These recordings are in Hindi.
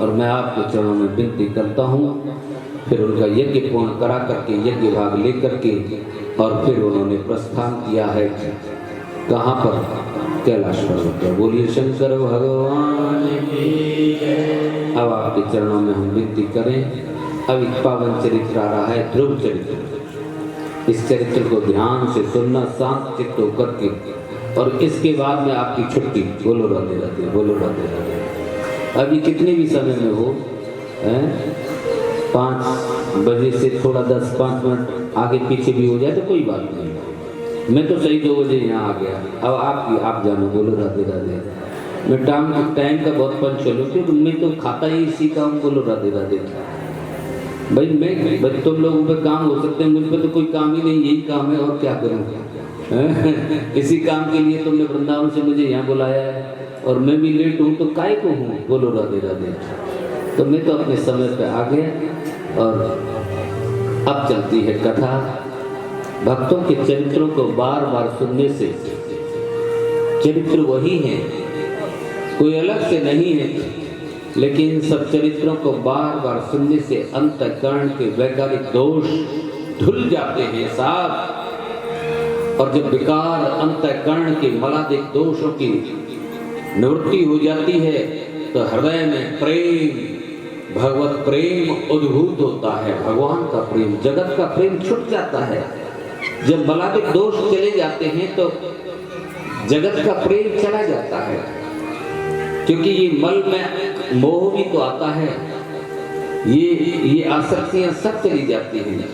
और मैं आपके चरणों में विनती करता हूँ। फिर उनका यज्ञ पूर्ण करा करके यज्ञ भाग लेकर के और फिर उन्होंने प्रस्थान किया है कहाँ पर? कैलाश पर्वत पर। बोलिए शंकर भगवान की जय। अब आपके चरणों में हम विनती करें। अब एक पावन चरित्र आ रहा है, ध्रुव चरित्र। इस चरित्र को ध्यान से सुनना, शांत चित्त होकर के, और इसके बाद में आपकी छुट्टी। बोलो राधे राधे, बोलो राधे राधे। अभी कितने भी समय में हो, 5 बजे से थोड़ा 10-5 मिनट आगे पीछे भी हो जाए तो कोई बात नहीं। मैं तो सही 2 बजे यहाँ आ गया। अब आप जानो। बोलो राधे राधे। मैं टाइम का बहुत पंचुअल हूँ, क्योंकि मैं तो खाता ही इसी का हूँ। बोलो राधे राधे। भाई तुम लोगों पे काम हो सकते हैं, मुझ पे तो कोई काम ही नहीं, यही काम है और क्या करूँ। इसी काम के लिए तुमने वृंदावन से मुझे यहाँ बुलाया है, और मैं भी लेट हूँ तो काय को हूँ। बोलो राधे राधे। तो मैं तो अपने समय पे आ गया। और अब चलती है कथा। भक्तों के चरित्रों को बार बार सुनने से, चरित्र वही है, कोई अलग से नहीं है, लेकिन इन सब चरित्रों को बार बार सुनने से अंतःकरण के वैकारिक दोष धुल जाते हैं साहब। और जब विकार अंतःकरण के मलादिक दोषों की निवृत्ति हो जाती है तो हृदय में प्रेम, भगवत प्रेम उद्भूत होता है। भगवान का प्रेम, जगत का प्रेम छूट जाता है। जब मलादिक दोष चले जाते हैं तो जगत का प्रेम चला जाता है, क्योंकि ये मल में मोह भी तो आता है, ये आसक्तियां सब चली जाती हैं,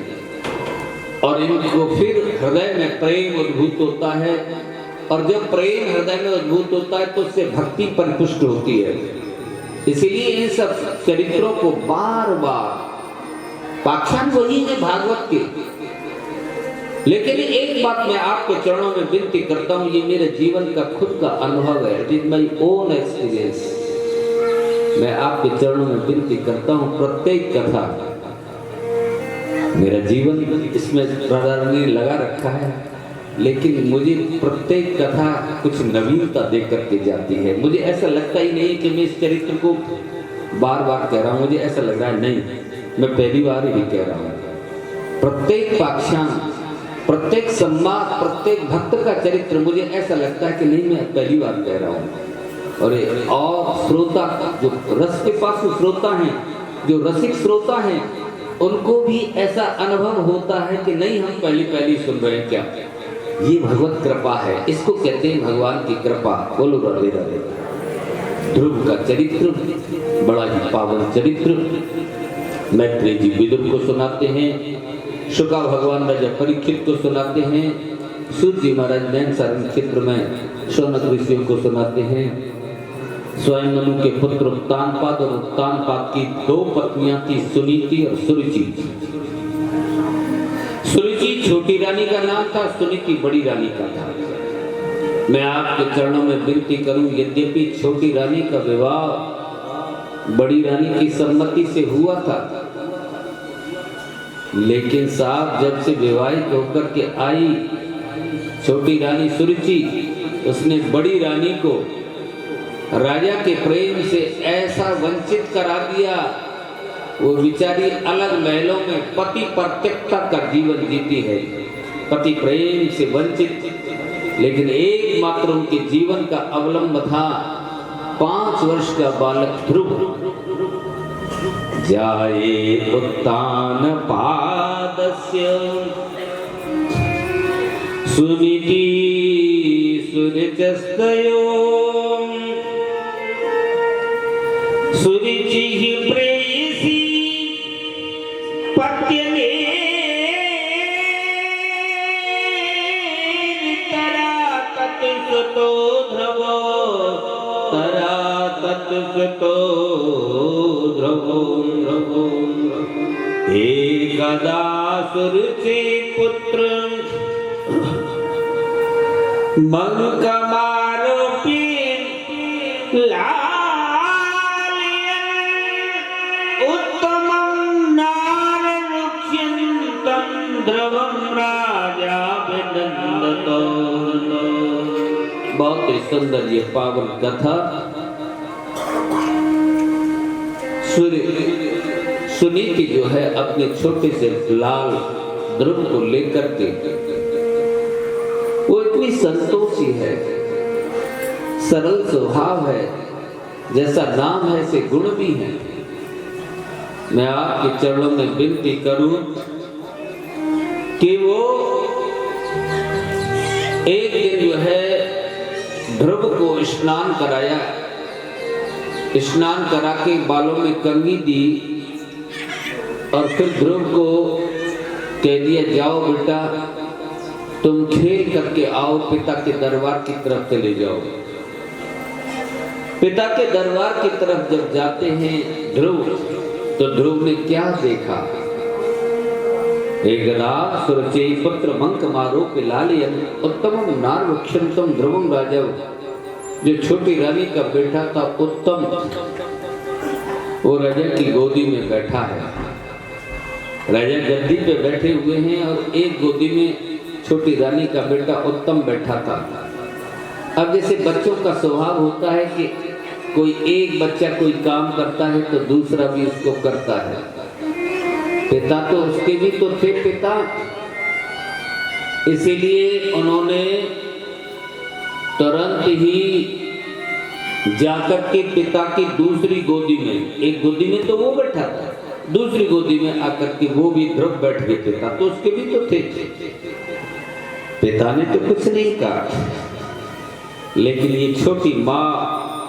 और इनको फिर हृदय में प्रेम उद्भूत होता है। और जब प्रेम हृदय में उद्भूत होता है तो उससे भक्ति परिपुष्ट होती है। इसीलिए इन सब चरित्रों को बार बार, पाख्यान वही है भागवत के, लेकिन एक बात मैं आपके चरणों में विनती करता हूँ, ये मेरे जीवन का खुद का अनुभव है, it is my own experience. मैं आपके चरणों में विनती करता हूँ, प्रत्येक कथा, मेरा जीवन इसमें प्राधान्य लगा रखा है, लेकिन मुझे प्रत्येक कथा कुछ नवीनता दे करके जाती है। मुझे ऐसा लगता ही नहीं कि मैं इस चरित्र को बार बार कह रहा हूँ, मुझे ऐसा लग रहा है नहीं, मैं पहली बार ही कह रहा हूँ। प्रत्येक पाख्यान, प्रत्येक संवाद, प्रत्येक भक्त का चरित्र मुझे ऐसा लगता है कि नहीं, मैं पहली बार कह रहा हूँ। और श्रोता, जो रस के पास श्रोता हैं, जो रसिक श्रोता हैं, उनको भी ऐसा अनुभव होता है कि नहीं, हम पहली सुन रहे हैं क्या। ये भगवत कृपा है, इसको कहते हैं भगवान की कृपा। बोलो राधे राधे। ध्रुव का चरित्र बड़ा ही पावन चरित्र। मैत्रेय जी विदुर को सुनाते हैं, शुका भगवान राजा परीक्षित को सुनाते हैं, सूत जी महाराज नैनसारण क्षेत्र में शौनक ऋषियों को सुनाते हैं। स्वयं मनु के पुत्र उत्तानपाद और उत्तानपाद की 2 पत्नियां थी, सुनीति और सुरुचि। सुरुचि छोटी रानी का नाम था, सुनीति बड़ी रानी का था। मैं आपके चरणों में विनती करूं, यद्यपि छोटी रानी का विवाह बड़ी रानी की सम्मति से हुआ था, लेकिन साहब जब से विवाहित होकर के आई छोटी रानी सुरुचि, उसने बड़ी रानी को राजा के प्रेम से ऐसा वंचित करा दिया, वो बेचारी अलग महलों में पति प्रत्यक्षता का जीवन जीती है, पति प्रेम से वंचित। लेकिन एकमात्र उनके जीवन का अवलंब था 5 वर्ष का बालक ध्रुव। जाये उत्तान पादस्य सुनीति सुरुचस्तयो सुरुचिः प्रेयसी पत्यने तरा तत्सतो ध्रुवो तरा तत्सतो ध्रुवो ध्रुवो एकदा सुरुचि पुत्र मनुकमारोपी बहुत ही सुंदर ये पावन कथा। सुनीति जो है अपने छोटे से लाल ध्रुव को लेकर के वो इतनी संतोषी है, सरल स्वभाव है, जैसा नाम है ऐसे गुण भी हैं। मैं आपके चरणों में विनती करूं कि वो एक दिन जो है ध्रुव को स्नान कराया, स्नान करा के बालों में कंघी दी और फिर ध्रुव को कह दिया जाओ बेटा तुम खेल करके आओ, पिता के दरबार की तरफ चले जाओ। पिता के दरबार की तरफ जब जाते हैं ध्रुव, तो ध्रुव ने क्या देखा? एक रात सुरचे पुत्र मंक मारो पिलालियन उत्तमम नार वृक्षम ध्रुवम राजव। जो छोटी रानी का बेटा था उत्तम, वो राजा की गोदी में बैठा है। राजा गद्दी पे बैठे हुए हैं और एक गोदी में छोटी रानी का बेटा उत्तम बैठा था। अब जैसे बच्चों का स्वभाव होता है कि कोई एक बच्चा कोई काम करता है तो दूसरा भी उसको करता है। पिता तो उसके भी तो थे पिता, इसीलिए उन्होंने तुरंत ही जाकर के पिता की दूसरी गोदी में, एक गोदी में तो वो बैठा था, दूसरी गोदी में आकर के वो भी ध्रुव बैठ गए। पिता तो उसके भी तो थे। पिता ने तो कुछ नहीं कहा, लेकिन ये छोटी माँ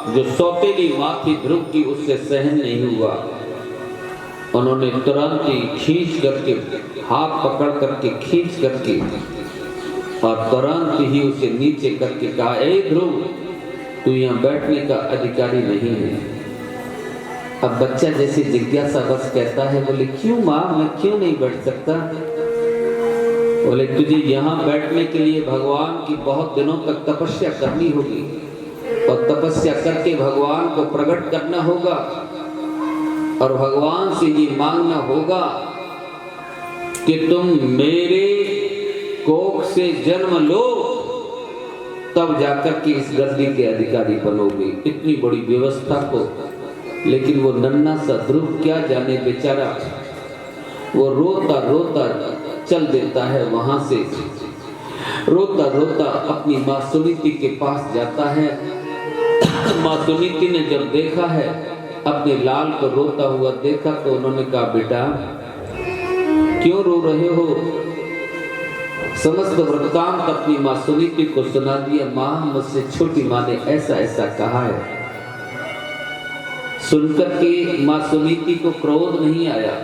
जो सौतेली माँ थी ध्रुव की, उससे सहन नहीं हुआ। उन्होंने तुरंत ही खींच करके, हाथ पकड़ करके खींच करके और तुरंत ही उसे नीचे करके कहा, ए ध्रुव तू यहाँ बैठने का अधिकारी नहीं है। अब बच्चा जैसे जिज्ञासा बस कहता है, बोले क्यों माँ, मैं क्यों नहीं बैठ सकता? बोले तुझे यहाँ बैठने के लिए भगवान की बहुत दिनों तक तपस्या करनी होगी और तपस्या करके भगवान को प्रकट करना होगा और भगवान से ये मांगना होगा कि तुम मेरे कोख से जन्म लो, तब जाकर के इस गद्दी के अधिकारी बनोगे। इतनी बड़ी व्यवस्था को, लेकिन वो नन्हा सा ध्रुव क्या जाने बेचारा, वो रोता रोता चल देता है वहां से। रोता रोता अपनी माँ सुनीति के पास जाता है। माँ सुनीति ने जब देखा है, अपने लाल को रोता हुआ देखा, तो उन्होंने कहा बेटा क्यों रो रहे हो? समस्त वृत्तांत अपनी माँ सुनीति को सुना दिया। माँ मुझसे छोटी माँ ने ऐसा ऐसा कहा है। सुनकर के माँ सुनीति को क्रोध नहीं आया।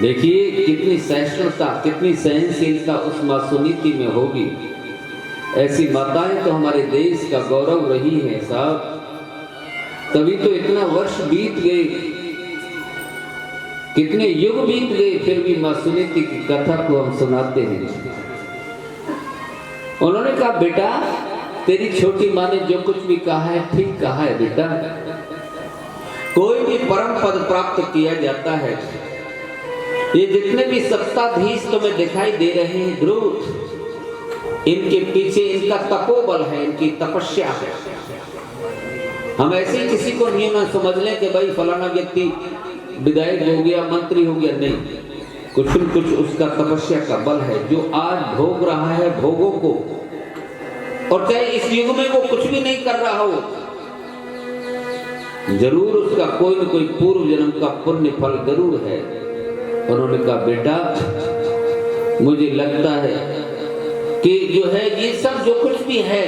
देखिए कितनी सहिष्णुता, कितनी सहनशीलता उस माँ सुनीति में होगी। ऐसी माताएं तो हमारे देश का गौरव रही है साहब। तभी तो इतना वर्ष बीत गए, कितने युग बीत गए, फिर भी माँ सुनीति की कथा को हम सुनाते हैं। उन्होंने कहा बेटा तेरी छोटी माँ ने जो कुछ भी कहा है ठीक कहा है बेटा। कोई भी परम पद प्राप्त किया जाता है। ये जितने भी सत्ताधीश तुम्हें दिखाई दे रहे हैं ध्रुव, इनके पीछे इनका तपोबल है, इनकी तपस्या है। हम ऐसे ही किसी को नहीं ना समझ लें कि भाई फलाना व्यक्ति विधायक हो गया, मंत्री हो गया, नहीं। कुछ न कुछ उसका तपस्या का बल है, जो आज भोग रहा है भोगों को, और चाहे इस युग में वो कुछ भी नहीं कर रहा हो, जरूर उसका कोई न कोई पूर्व जन्म का पुण्य फल जरूर है। उन्होंने कहा बेटा मुझे लगता है कि जो है ये सब जो कुछ भी है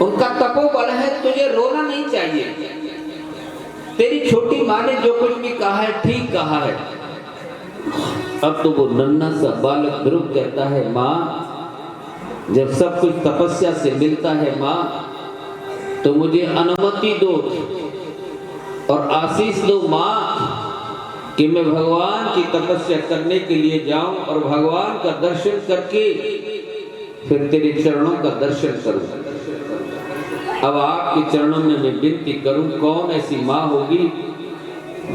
उनका तपोबल है, तुझे रोना नहीं चाहिए। तेरी छोटी माँ ने जो कुछ भी कहा है ठीक कहा है। अब तो वो नन्हा सा बालक ध्रुव कहता है माँ जब सब कुछ तपस्या से मिलता है माँ, तो मुझे अनुमति दो और आशीष दो माँ कि मैं भगवान की तपस्या करने के लिए जाऊं और भगवान का दर्शन करके फिर तेरे चरणों का दर्शन करूं। अब आपके चरणों में मैं विनती करूं, कौन ऐसी माँ होगी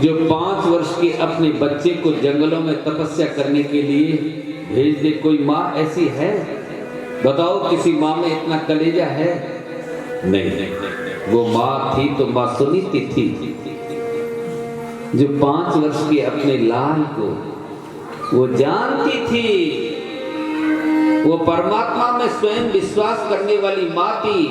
जो 5 वर्ष के अपने बच्चे को जंगलों में तपस्या करने के लिए भेज दे? कोई माँ ऐसी है? बताओ किसी माँ में इतना कलेजा है? नहीं। वो माँ थी तो माँ सुनीति थी। जो 5 वर्ष की अपने लाल को वो जानती थी, वो परमात्मा में स्वयं विश्वास करने वाली माँ थी।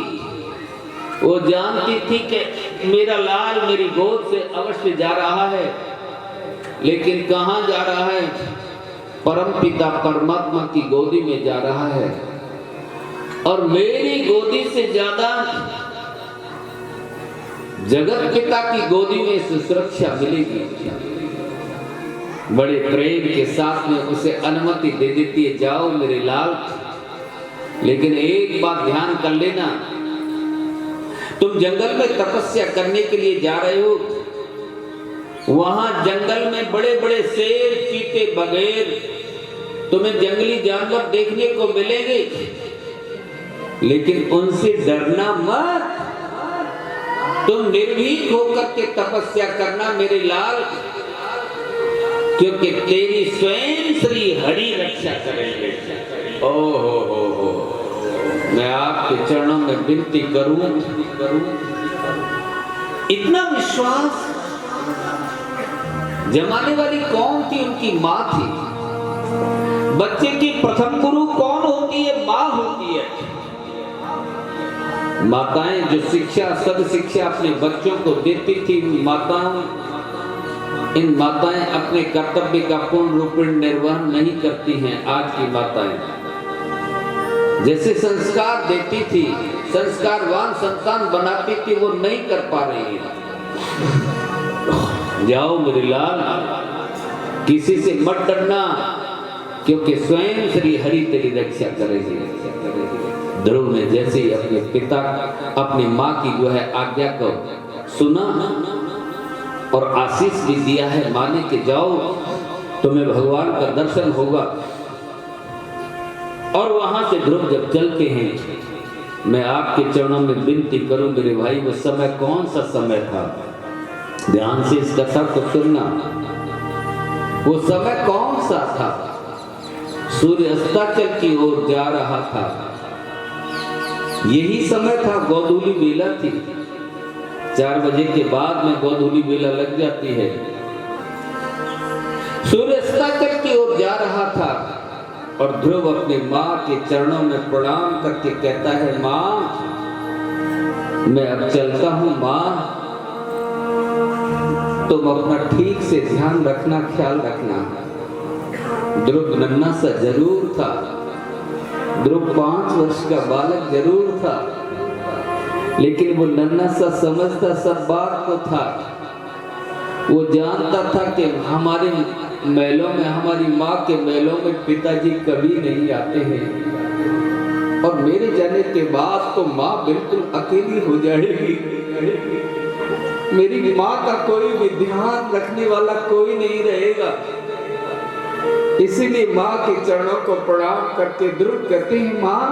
वो जानती थी कि मेरा लाल मेरी गोद से अवश्य जा रहा है, लेकिन कहाँ जा रहा है? परम पिता परमात्मा की गोदी में जा रहा है। और मेरी गोदी से ज्यादा जगत पिता की गोदी में इसे सुरक्षा मिलेगी। बड़े प्रेम के साथ में उसे अनुमति दे देती है, जाओ मेरे लाल। लेकिन एक बात ध्यान कर लेना, तुम जंगल में तपस्या करने के लिए जा रहे हो, वहां जंगल में बड़े बड़े शेर, चीते, बगैर तुम्हें जंगली जानवर देखने को मिलेंगे, लेकिन उनसे डरना मत। तुम निर्भीक होकर के तपस्या करना मेरे लाल, क्योंकि तेरी स्वयं श्री हरि रक्षा करेंगे। हो, मैं आपके चरणों में विनती करूं, इतना विश्वास जमाने वाली कौन थी? उनकी माँ थी। बच्चे की प्रथम गुरु कौन होती है? माँ होती है। माताएं जो शिक्षा, सब शिक्षा अपने बच्चों को देती थी, इन माताएं अपने कर्तव्य का पूर्ण रूपेण निर्वहन नहीं करती हैं। आज की माताएं जैसे संस्कार देती थी, संस्कारवान संतान बनाती थी, वो नहीं कर पा रही है। जाओ मेरे लाल, किसी से मत डरना, क्योंकि स्वयं श्री हरि तेरी रक्षा करेगी। ध्रुव ने जैसे ही अपने पिता, अपनी माँ की जो है आज्ञा को सुना और आशीष भी दिया है, माने कि जाओ तुम्हें भगवान का दर्शन होगा। और वहां से ध्रुव जब चलते हैं, मैं आपके चरणों में विनती करूं मेरे भाई, वो समय कौन सा समय था? ध्यान से इस कथा को सुनना। वो समय कौन सा था? सूर्य अस्ताचल की ओर जा रहा था। यही समय था, गोधूली बेला थी। 4 बजे के बाद में गोधूली बेला लग जाती है। सूर्य अस्ताचल की ओर जा रहा था और ध्रुव अपने माँ के चरणों में प्रणाम करके कहता है, माँ मैं अब चलता हूँ। माँ तुम अपना ठीक से ध्यान रखना, ख्याल रखना। ध्रुव नन्हा सा जरूर था, ध्रुव 5 वर्ष का बालक जरूर था, लेकिन वो नन्हा सा समझता सब बात को था। वो जानता था कि हमारे महलों में, हमारी माँ के महलों में पिताजी कभी नहीं आते हैं, और मेरे जाने के बाद तो माँ बिल्कुल अकेली हो जाएगी। मेरी माँ का कोई भी ध्यान रखने वाला कोई नहीं रहेगा। इसीलिए माँ के चरणों को प्रणाम करके ध्रुव कहते हैं, माँ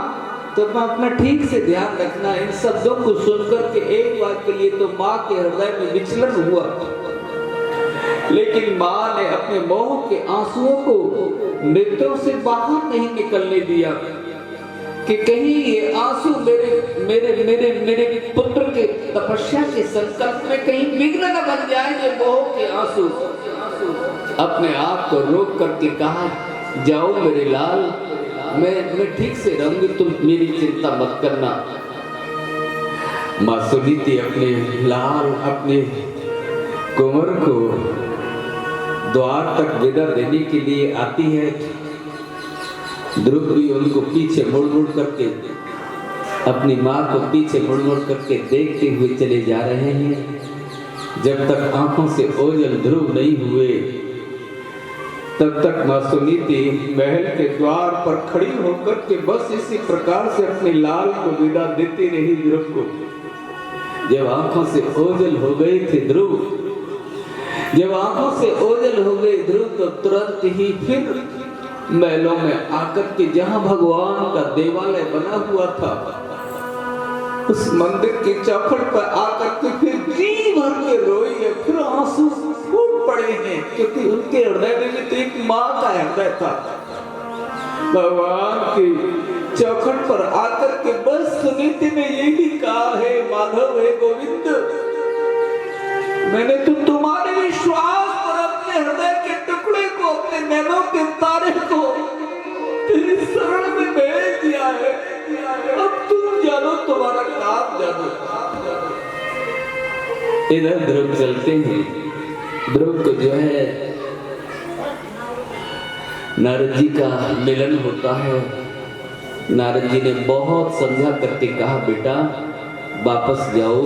तुम अपना ठीक से ध्यान रखना। इन शब्दों को सुनकर के एक बार के लिए तो माँ के हृदय में विचलन हुआ, लेकिन माँ ने अपने मोह के आंसुओं को नेत्रों से बाहर नहीं निकलने दिया कि कहीं ये आंसू मेरे मेरे मेरे मेरे पुत्र के तपस्या के संकल्प में कहीं विघ्न न बन जाए। ये मोह के आंसू अपने आप को रोक करके कहा, जाओ मेरे लाल, मैं ठीक से रहूंगी, तुम मेरी चिंता मत करना। माँ सुनीति अपने लाल, अपने कुंवर को द्वार तक विदा देने के लिए आती है। ध्रुव भी उनको पीछे मुड़ मुड़ करके, अपनी माँ को पीछे मुड़ मुड़ करके देखते हुए चले जा रहे हैं। जब तक आंखों से ओझल ध्रुव नहीं हुए, तब तक माँ सुनीति महल के द्वार पर खड़ी होकर के बस इसी प्रकार से अपने लाल को विदा देती रही ध्रुव को। जब आंखों से ओझल हो गए थे ध्रुव, जब आंखों से ओझल हो गए ध्रुव, तो तुरंत ही फिर महलों में आकर के जहां भगवान का देवालय बना हुआ था, उस मंदिर की चौखट पर आकर के फिर जी भर के रोई है, फिर आंसू फूट पड़े हैं, क्योंकि उनके हृदय में तो एक माँ का हृदय था। भगवान की चौखट पर आकर के बस सुनीति ने यही कहा है, माधव है गोविंद, मैंने तो तुम्हारे विश्वास नैनों के तारे को तेरी शरण में भेज दिया है। अब तुम जानो, तुम्हारा काम जानो। इधर ध्रुव चलते हैं। ध्रुव को जो है नारद जी का मिलन होता है। नारद जी ने बहुत समझा करके कहा, बेटा वापस जाओ,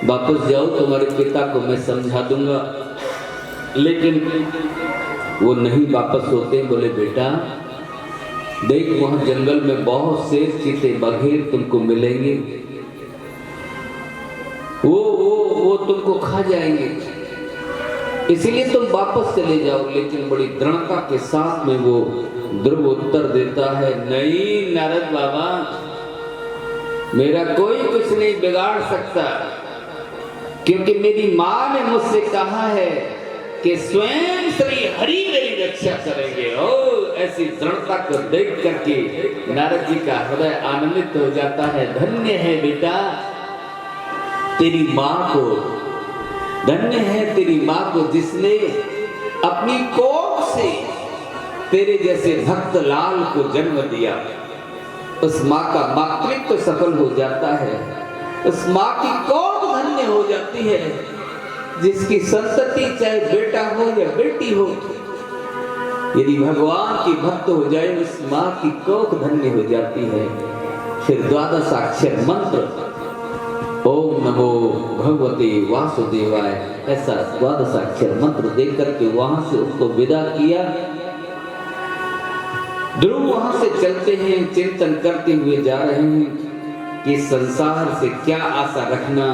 वापस जाओ, तुम्हारे पिता को मैं समझा दूंगा। लेकिन वो नहीं वापस होते। बोले बेटा देख, वहां जंगल में बहुत शेर चीते बघेर तुमको मिलेंगे, वो तुमको खा जाएंगे, इसलिए तुम वापस चले जाओ। लेकिन बड़ी दृढ़ता के साथ में वो ध्रुव उत्तर देता है, नहीं नारद बाबा, मेरा कोई कुछ नहीं बिगाड़ सकता, क्योंकि मेरी माँ ने मुझसे कहा है कि स्वयं श्री हरि मेरी रक्षा करेंगे। ओ ऐसी दृढ़ता को देख करके नारद जी का हृदय आनंदित हो जाता है। धन्य है बेटा तेरी माँ को, धन्य है तेरी माँ को, जिसने अपनी कोख से तेरे जैसे भक्त लाल को जन्म दिया। उस माँ का मातृत्व सफल हो जाता है। उस माँ की कोख धन्य हो जाती है, जिसकी संतति चाहे बेटा हो या बेटी हो, यदि भगवान की भक्त हो जाए, उस माँ की कोख धन्य हो जाती है। फिर द्वादशाक्षर मंत्र ओम नमो भगवते वासुदेवाय, ऐसा द्वादशाक्षर मंत्र देकर के वहां से उसको विदा किया। ध्रुव वहां से चलते हैं, चिंतन करते हुए जा रहे हैं कि संसार से क्या आशा रखना।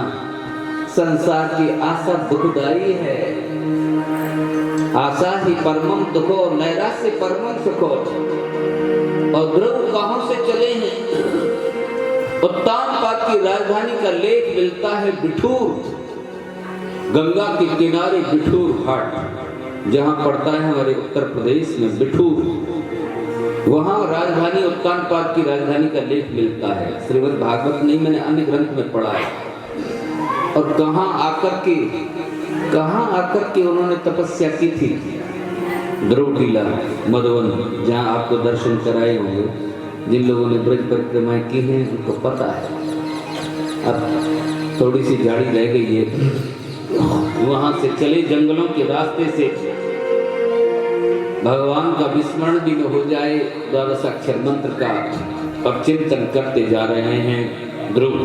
संसार की आशा दुखदाई है। आशा ही परमम दुखो, नैराश्य परमम सुखो। और ध्रुव कहां से चले हैं? उत्तानपाद की राजधानी का लेख मिलता है बिठूर, गंगा के किनारे बिठूर घाट जहां पड़ता है हमारे उत्तर प्रदेश में बिठूर। वहां राजधानी, उत्तानपाद की राजधानी का लेख मिलता है। श्रीमद् भागवत नहीं, मैंने अन्य ग्रंथ में पढ़ा है। और कहां आकर के उन्होंने तपस्या की थी? ध्रुव टीला मधुवन, जहां आपको दर्शन कराए होंगे। जिन लोगों ने ब्रज परिक्रमाएं की हैं उनको पता है। अब थोड़ी सी झाड़ी रह गई है। वहां से चले जंगलों के रास्ते से, भगवान का विस्मरण भी न हो जाए, द्वादशाक्षर मंत्र का अब चिंतन करते जा रहे हैं ध्रुव।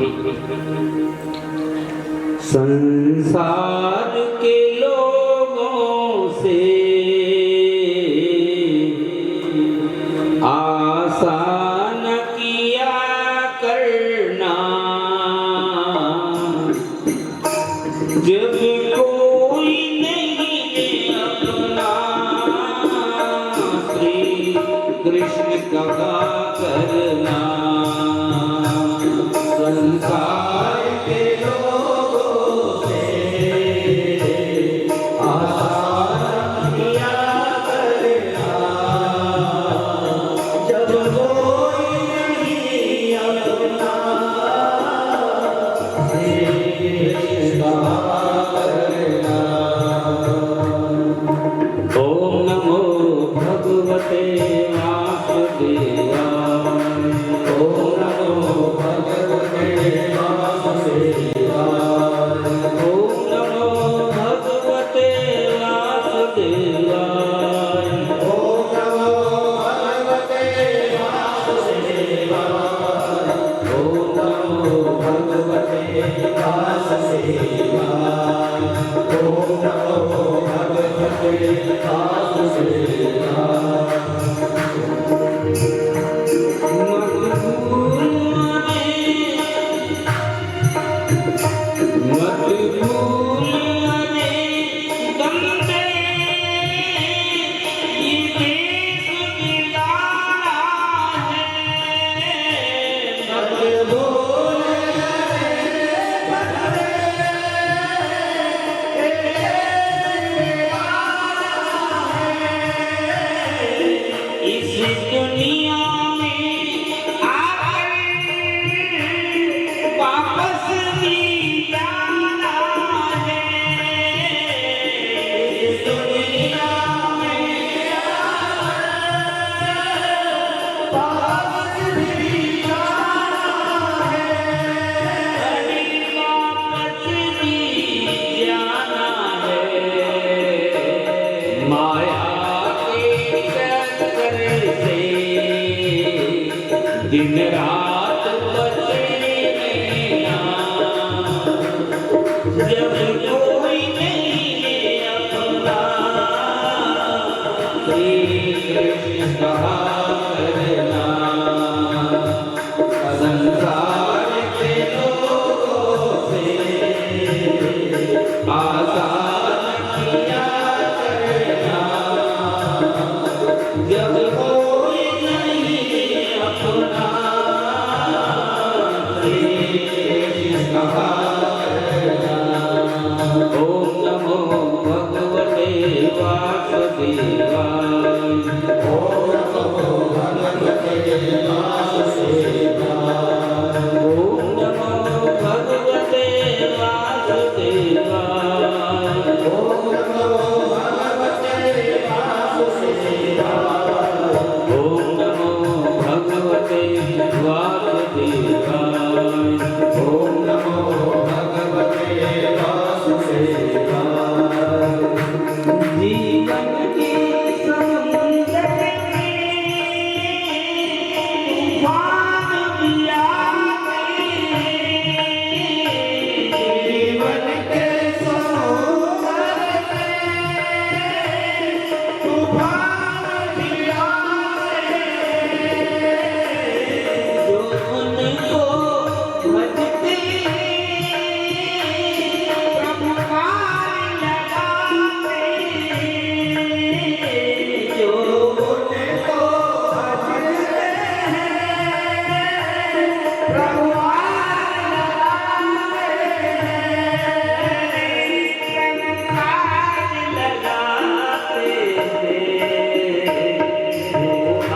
संसार के लोगों से आशा न किया करना, जब कोई नहीं अपना श्री कृष्ण कहा करना। संसार के लोगों से आशा न किया करना, जब कोई नहीं अपना श्री कृष्ण कहा करना। ओम नमो भगवते वासुदेवाय। ओम नमो भगवते वासुदेवाय। ओम नमो भगवते वासुदेवाय। ओम नमो भगवते वासुदेवाय। ओम नमो भगवते वासुदेवाय। ओम नमो भगवते वासुदेवाय। दिन रात बचे नैना, जब कोई नहीं अपना, श्री कृष्ण कहा करना, संसार के लोगों से आसान किया करना, जब कोई नहीं अपना, श्री कृष्ण कहा करना। ओम नमो भगवते वासुदेवाय, ओम नमो भगवते वासुदेवाय, ओम नमो भगवते वासुदेवाय, ओम नमो भगवते वासुदेवाय, ओम नमो भगवते वासुदेवाय, ओम नमो भगवते वासुदेवाय। जीवन के समुद्र में तूफान भी आते, जीवन के समुद्र में तूफान भी आते, जो उनको भजते प्रभु पार लगाते, जो उनको भजते प्रभु पार लगाते, वो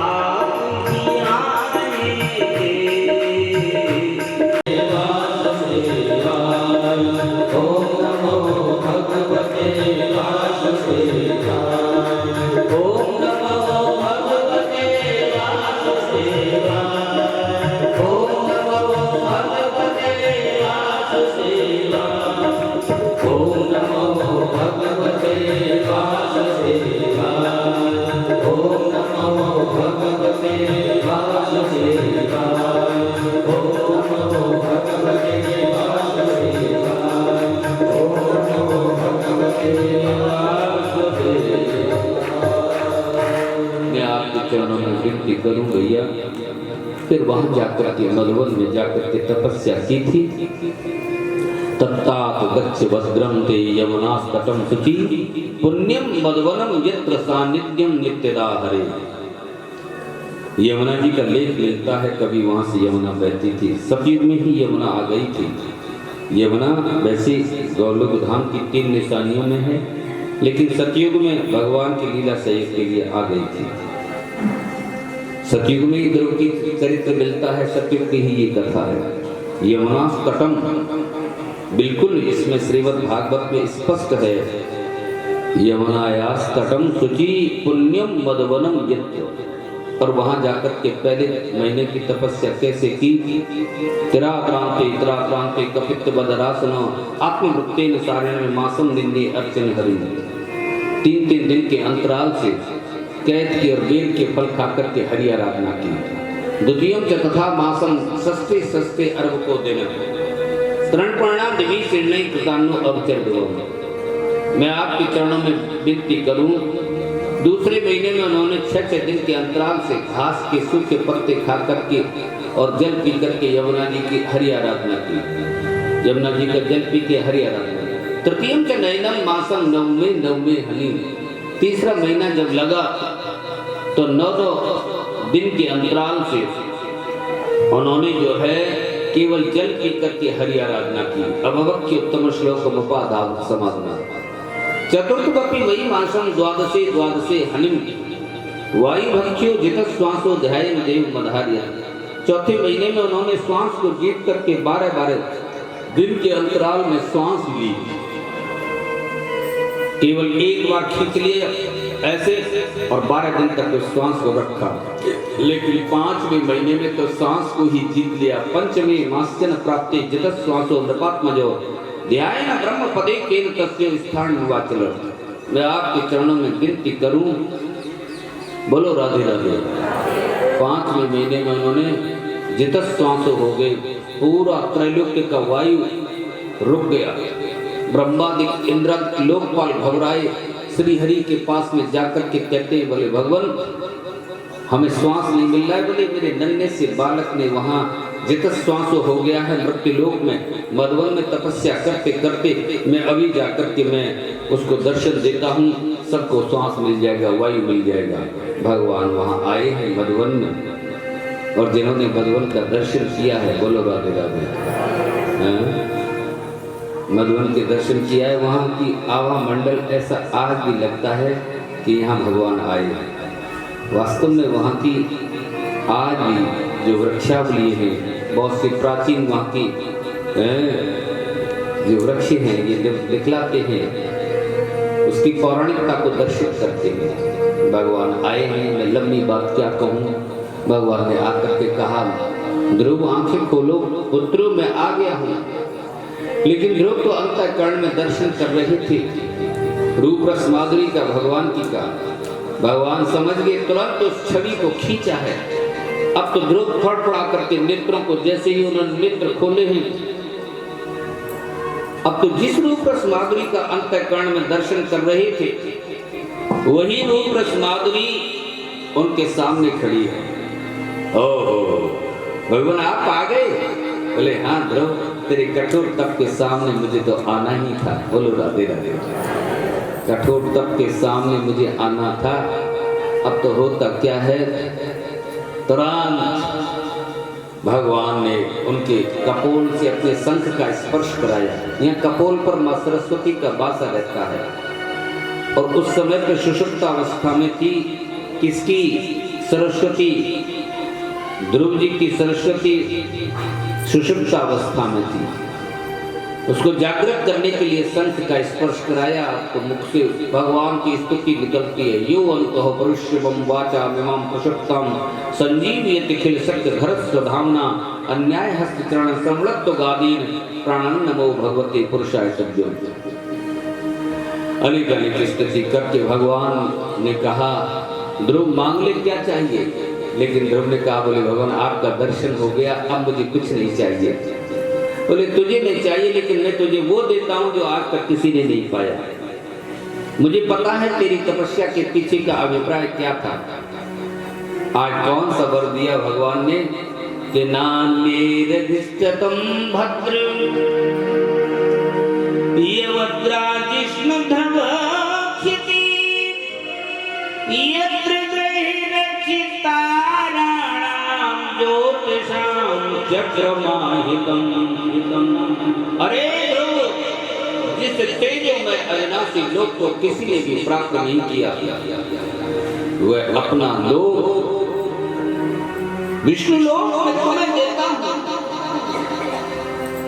आप ही आएंगे। ओम नमो भगवते वासुदेवाय, ओम नमो भगवते वासुदेवाय, ओम नमो भगवते वासुदेवाय, ओम नमो भगवते वासुदेवाय, ओम नमो भगवते वासुदेवाय, ओम नमो भगवते वासुदेवाय, ओम नमो भगवते वासुदेवाय। मैं आपके चरणों में विनती करूं भैया, फिर वहां जाकर के मधुवन में जाकर के तपस्या की थी। तत्तात गच्छ वज्रम ते यमुनास्तटम शुचि, पुण्यम मधुवनम यत्र सानिध्यम नित्यदा हरे। यमुना जी का लेख मिलता है, कभी वहां से यमुना बहती थी। सतयुग में ही यमुना आ गई थी। यमुना वैसे गौलोक धाम की 3 निशानियों में है, लेकिन सतयुग में भगवान की लीला सहयोग के लिए आ गई थी। सतयुग में ही ध्रुव की चरित्र मिलता है, सतयुग की ही ये कथा है। यमुना तटम, बिल्कुल इसमें श्रीमद् भागवत में स्पष्ट है, यमुनायास तटम शुचि पुण्यम मधुवनम यत्र। और वहां जाकर के पहले महीने की तपस्या कैसे की? तिराक्रांते कपित बदरासन आत्मवृत्तेन सारेण मासम निंदे अर्चन हरि। 3 दिन के अंतराल से कैद की और बेल के फल खाकर के हरि आराधना की। द्वितीयम च तथा मासम सस्ते सस्ते अर्घ को देना। तरणपर्णा देवी निर्णय कृतान्नो अवचर दो। मैं आपके चरणों में विनती करूं, दूसरे महीने में उन्होंने 6 दिन के अंतराल से घास के सूखे पत्ते खा करके और जल पी करके यमुना जी की हरि आराधना की। यमुना जी का जल पी के हरि आराधना। तृतीयम च नैनम मासम नवमे हनी। तीसरा महीना जब लगा तो 9 दिन के अंतराल से उन्होंने जो है केवल जल पी करके हरि आराधना की। अब अवक्य उत्तम श्लोक उपादान समाधना। चतुर्थकपि वही मासम द्वादशे हनिम वायु भक्ष्यो जित श्वासो ध्यान देव मधार्य। चौथे महीने में उन्होंने श्वास को जीत करके 12 दिन के अंतराल में श्वास ली। केवल एक बार खींच लिए ऐसे और 12 दिन तक उस श्वास को रखा। लेकिन 5वें महीने में तो श्वास को ही जीत लिया। पंचमे मास्यन प्राप्ते जित श्वासो नृपात्मजो ध्यान ब्रह्म पदे केन तस्य स्थान निवाचल। मैं आपके चरणों में विनती करूं, बोलो राधे राधे। 5वें महीने में उन्होंने जितश्वासो हो गए, पूरा त्रैलोक्य का वायु रुक गया। ब्रह्मादिक इंद्रादिक लोकपाल घबराए, श्री हरि के पास में जाकर के कहते हैं, बोले भगवान हमें श्वास नहीं मिल रहा है। बोले मेरे नन्हे से बालक ने वहाँ जितश्वासो हो गया है मृत्युलोक में, मधुवन में तपस्या करते करते मैं अभी जाकर के मैं उसको दर्शन देता हूँ, सबको श्वास मिल जाएगा, वायु मिल जाएगा। भगवान वहाँ आए हैं मधुवन में, और जिन्होंने मधुवन का दर्शन किया है, बोलो राधे राधे, मधुवन के दर्शन किया है, वहाँ की आवा मंडल ऐसा आज भी लगता है कि यहाँ भगवान आए हैं। वास्तव में वहाँ की आज भी जो वृक्षावली है, बहुत से प्राचीन वहाँ की जो वृक्ष हैं ये दिखलाते हैं, उसकी पौराणिकता को दर्शित करते हैं। भगवान आए हैं, मैं लंबी बात क्या कहूँ। भगवान ने आकर के कहा, ध्रुव आंखें खोलो, पुत्रो मैं आ गया हूँ। लेकिन ध्रुव तो अंतःकरण में दर्शन कर रहे थे रूप रस माधुरी का, भगवान की का। भगवान समझ गए, तुरंत उस छवि को खींचा है। अब तो ध्रुव फड़फड़ा करके नेत्रों को, जैसे ही उन्होंने नेत्र खोले हैं, अब तो जिस रूप रस माधुरी का अंतःकरण में दर्शन कर रहे थे, वही रूप रस माधुरी उनके सामने खड़ी है। ओहो भगवान आप आ गए? बोले हाँ ध्रुव, तेरे कठोर तप के सामने मुझे तो आना ही था। बोलो राधे राधे, कठोर तप के सामने मुझे आना था। अब तो होता क्या है, तुरंत भगवान ने उनके कपोल से अपने शंख का स्पर्श कराया। यहाँ कपोल पर माँ सरस्वती का वासा रहता है, और उस समय पर सुषुप्त अवस्था में थी किसकी? सरस्वती, ध्रुव जी की सरस्वती सुषुप्त अवस्था में थी। उसको जागृत करने के लिए शंख का स्पर्श कराया, तो मुख से भगवान की स्तुति निकलती है। यो अंतः परुष्यवम वाचा मिमां प्रशक्तम संजीवयति खिल शक्ति धरत स्वधामना अन्याय हस्त चरण संवृत्त गादीन प्राणं नमो भगवते पुरुषाय सद्यो। अनेक अनेक स्तुति करके भगवान ने कहा, ध्रुव मांग ले क्या चाहिए? लेकिन ध्रुव ने कहा, बोले भगवान आपका दर्शन हो गया, अब मुझे कुछ नहीं चाहिए। बोले तुझे नहीं चाहिए, लेकिन मैं तुझे वो देता हूं जो आज तक किसी ने नहीं पाया। मुझे पता है तेरी तपस्या के पीछे का अभिप्राय क्या था। आज कौन सा वर दिया भगवान ने कि नान्येरधिष्ठितं भद्र यवद्राजिष्णु धवक्षिति यत्र ग्रहिरक्षिताराणां ज्योतिषां चक्रमाहितम्। अरे जिस तेजो में अविनाशी लोक को किसी ने भी प्राप्त नहीं किया, वह अपना लोक विष्णु लोक मैं तुम्हें देता हूं।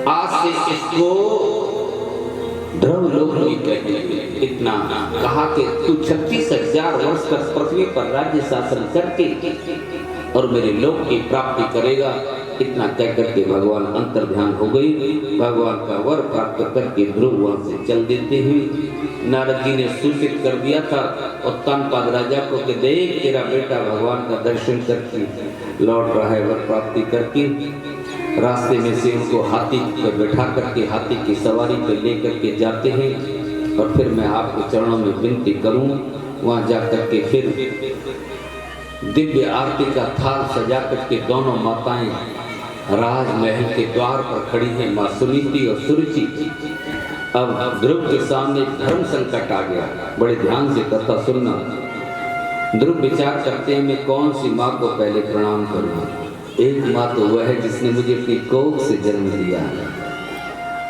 आज से इसको ध्रुव लोक भी कहते हैं। इतना कहा कि तू 36,000 वर्ष तक पृथ्वी पर राज्य शासन करके और मेरे लोक की प्राप्ति करेगा। इतना कह करके भगवान अंतर ध्यान हो गई। भगवान का वर प्राप्त करके ध्रुव वहां से चल देते हैं। नारद जी ने सूचित कर दिया था उत्तानपाद राजा को कि देख तेरा बेटा भगवान का दर्शन करके लौट रहा है, वर प्राप्ति करके। रास्ते में से उनको हाथी पर बैठा करके हाथी की सवारी पर लेकर के जाते हैं। और फिर मैं आपके चरणों में विनती करूं, वहां जाकर के फिर दिव्य आरती का थाल सजा करके दोनों माताएं राजमहल के द्वार पर खड़ी हैं, माँ सुनीति और सुरुचि। अब ध्रुव के सामने धर्म संकट आ गया। बड़े ध्यान से कथा सुनना। ध्रुव विचार करते हैं मैं कौन सी माँ को पहले प्रणाम करूँ। एक माँ तो वह है जिसने मुझे अपनी कोख से जन्म दिया,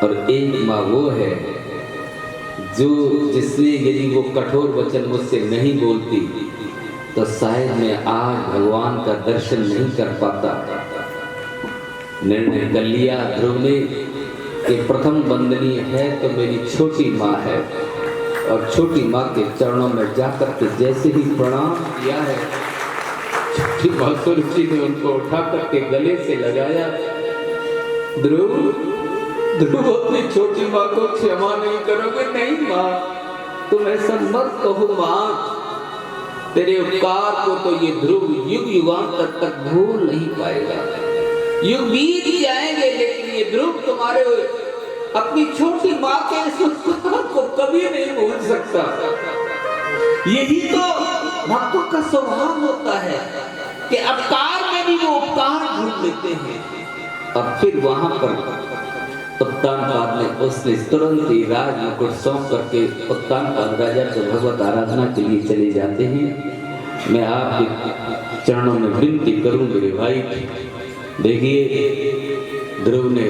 और एक माँ वो है जो जिसने यदि वो कठोर वचन मुझसे नहीं बोलती तो शायद मैं आज भगवान का दर्शन नहीं कर पाता। निर्णय कर लिया ध्रुव ने कि प्रथम वंदनीय है तो मेरी छोटी माँ है, और छोटी माँ के चरणों में जाकर के जैसे ही प्रणाम किया है, छोटी माँ सुरुचि ने उनको उठा करके गले से लगाया। ध्रुव अपनी छोटी माँ को क्षमा नहीं करोगे? नहीं माँ, तुम ऐसा मत कहो माँ, तेरे उपकार को तो ये ध्रुव युग युगांतर तक भूल नहीं पाएगा। युग बीत जाएंगे, लेकिन ये ध्रुव तुम्हारे अपनी छोटी माँ के संस्कार को कभी नहीं भूल सकता। यही तो भक्तों का स्वभाव होता है कि अपकार में भी वो उपकार ढूंढ लेते हैं। और फिर वहां पर उत्तानपाद ने उसने तुरंत ही राज मुकुट सौंप करके उत्तानपाद राजा को भगवत आराधना के लिए चले जाते हैं। मैं आपके चरणों में विनती करूं मेरे भाई, देखिए ध्रुव ने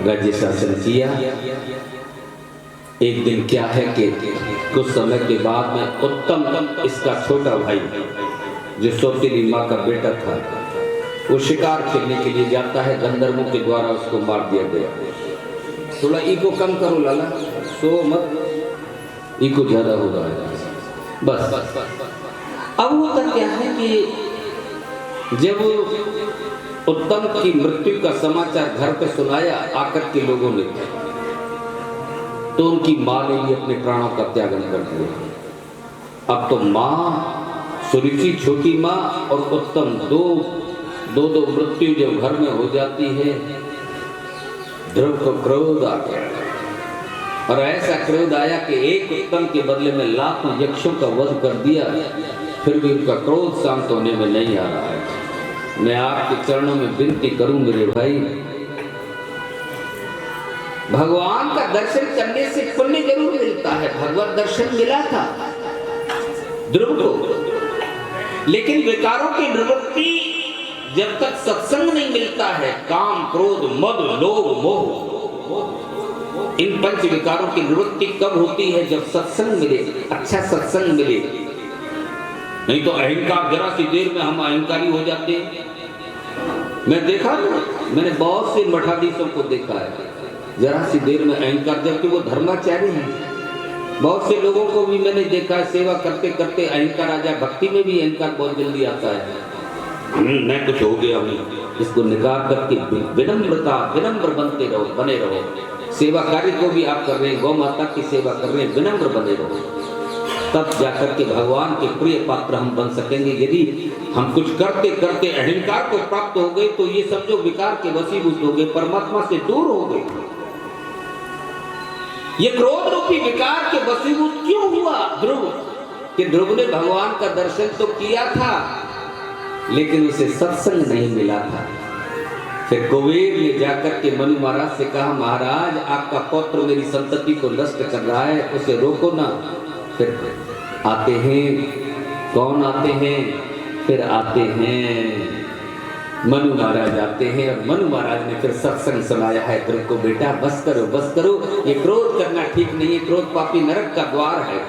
राज्य शासन किया। एक दिन क्या है कि कुछ समय के बाद में उत्तम इसका छोटा भाई जो सौतेली माँ का बेटा था, वो शिकार खेलने के लिए जाता है, गंधर्वों के द्वारा उसको मार दिया गया। थोड़ा ईगो कम करो लाला, सो मत, ईगो ज्यादा हो रहा है बस। अब होता क्या है कि जब उत्तम की मृत्यु का समाचार घर पे सुनाया आकर के लोगों ने, तो उनकी मां ने भी अपने प्राणों का त्यागन कर दिया। अब तो मां सुरुचि छोटी मां और उत्तम दो मृत्यु जब घर में हो जाती है, ध्रुव को क्रोध आ गया। और ऐसा क्रोध आया कि एक उत्तम के बदले में लाखों यक्षों का वध कर दिया, फिर भी उनका क्रोध शांत होने में नहीं आ रहा है। मैं आपके चरणों में विनती करूं मेरे भाई, भगवान का दर्शन करने से पुण्य जरूर मिलता है। भगवत दर्शन मिला था ध्रुव को, लेकिन विकारों की निवृत्ति जब तक सत्संग नहीं मिलता है, काम क्रोध मद लोभ मोह, इन पंच विकारों की निवृत्ति कब होती है? जब सत्संग मिले, अच्छा सत्संग मिले। नहीं तो अहंकार, जरा सी देर में हम अहंकारी हो जाते हैं। मैंने बहुत से मठाधीशों को देखा है, जरा सी देर में अहंकार, जबकि वो धर्माचार्य हैं। बहुत से लोगों को भी मैंने देखा है, सेवा करते करते अहंकार आ जाए। भक्ति में भी अहंकार बहुत जल्दी आता है, मैं कुछ हो गया हूँ। इसको निकाल करके विनम्र बने रहो। सेवा कार्य को भी आप कर रहे हैं, गौ माता की सेवा कर रहे हैं, विनम्र बने रहो, तब जाकर के भगवान के प्रिय पात्र हम बन सकेंगे। यदि हम कुछ करते करते अहंकार को प्राप्त हो गए तो ये समझो विकार के वशीभूत हो गए, परमात्मा से दूर हो गए। ये क्रोध रूपी विकार के वशीभूत क्यों हुआ ध्रुव? कि ध्रुव ने भगवान का दर्शन तो किया था, लेकिन उसे सत्संग नहीं मिला था। फिर कुबेर ने जाकर के मनु महाराज से कहा, महाराज आपका पुत्र मेरी संतति को नष्ट कर रहा है, उसे रोको ना। फिर आते हैं, कौन आते हैं? फिर आते हैं मनु महाराज आते हैं, और मनु महाराज ने फिर सत्संग सुनाया है ध्रुव को, बेटा बस करो, ये क्रोध करना ठीक नहीं है, क्रोध पापी नरक का द्वार है।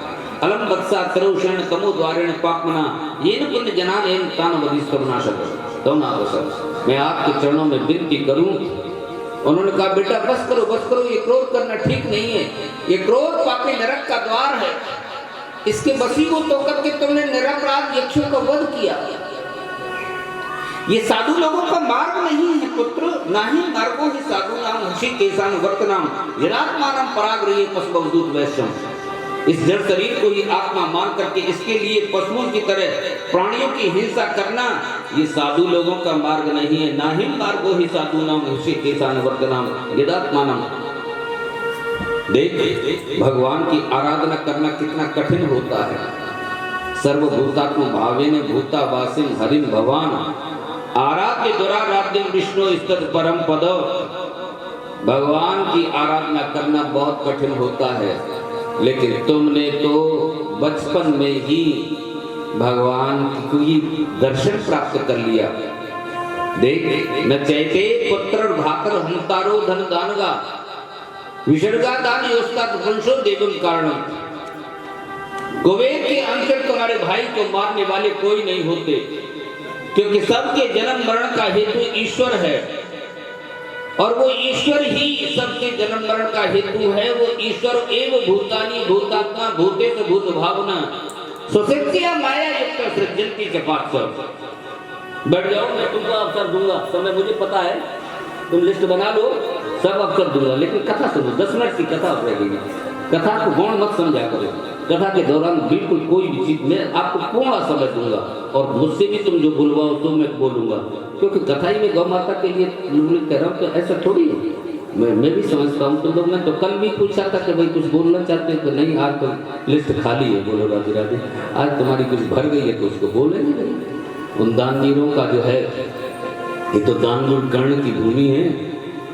अलम बत्सा तरोषण तमो द्वारेण पापमना येन पुण्य जनान एन तान वदिस करुणाशक तो ना बस। मैं आपके चरणों में विनती करूं। उन्होंने कहा, बेटा बस करो, ये क्रोध करना ठीक नहीं है, ये क्रोध पापी नरक का द्वार है, इसके वशीभूत होकर के तुमने निरपराध यक्षों का वध किया। ये साधु लोगों का मार्ग नहीं है पुत्र, ना ही मार्गो ही साधु नाम ऋषि केशान वर्तनाम यदात्मानम पराग्रही पशुभूत वैश्यम। इस जड़ शरीर को ही आत्मा मान करके इसके लिए पशुओं की तरह प्राणियों की हिंसा करना, ये साधु लोगों का मार्ग नहीं है। ना ही मार्गो ही साधु नाम ऋषि केशान वर्तनाम यदात्मानम। देख, भगवान की आराधना करना कितना कठिन होता है। सर्वभूतात्म भावेन भूतावासिन हरिम भगवान आराध्य दुराराध्य विष्णु स्तद परम पद। भगवान की आराधना करना बहुत कठिन होता है, लेकिन तुमने तो बचपन में ही भगवान की दर्शन प्राप्त कर लिया। देख, न चैते पुत्र भाकर हंतारो धन दानगा विसर्गा दान योस्ता वंशो देवम कारणम। कुबेर के अंश तुम्हारे भाई को मारने वाले कोई नहीं होते, क्योंकि सबके जन्म मरण का हेतु ईश्वर है, और वो ईश्वर ही सबके जन्म मरण का हेतु है। वो ईश्वर एवं भूतानी भूतात्मा भूतेश भूत भावना सुशक्तिया माया युक्त सृजंती चपात। बैठ जाओ, मैं तुमको अवसर दूंगा, समय मुझे पता है, तुम लिस्ट बना लो, सब अवसर दूंगा, लेकिन कथा सुनो। 10 मिनट की कथा रहेगी, कथा को गौण मत समझा करो। कथा के दौरान बिल्कुल कोई भी चीज, मैं आपको पूर्ण समय दूंगा, और मुझसे भी तुम जो बुलवाओ तो मैं बोलूंगा। क्योंकि कथाई में गौ माता के लिए कह रहा हूँ, तो ऐसा थोड़ी है। मैं भी समझता हूँ तुम लोग। मैं तो कल भी पूछा था कि भाई कुछ बोलना चाहते हो, तो नहीं आज तो लिस्ट खाली है। बोलो राधे राधे, आज तुम्हारी कुछ भर गई है तो उसको बोलेंगे नहीं। उन दानवीरों का जो है, ये तो दानवीर कर्ण की भूमि है।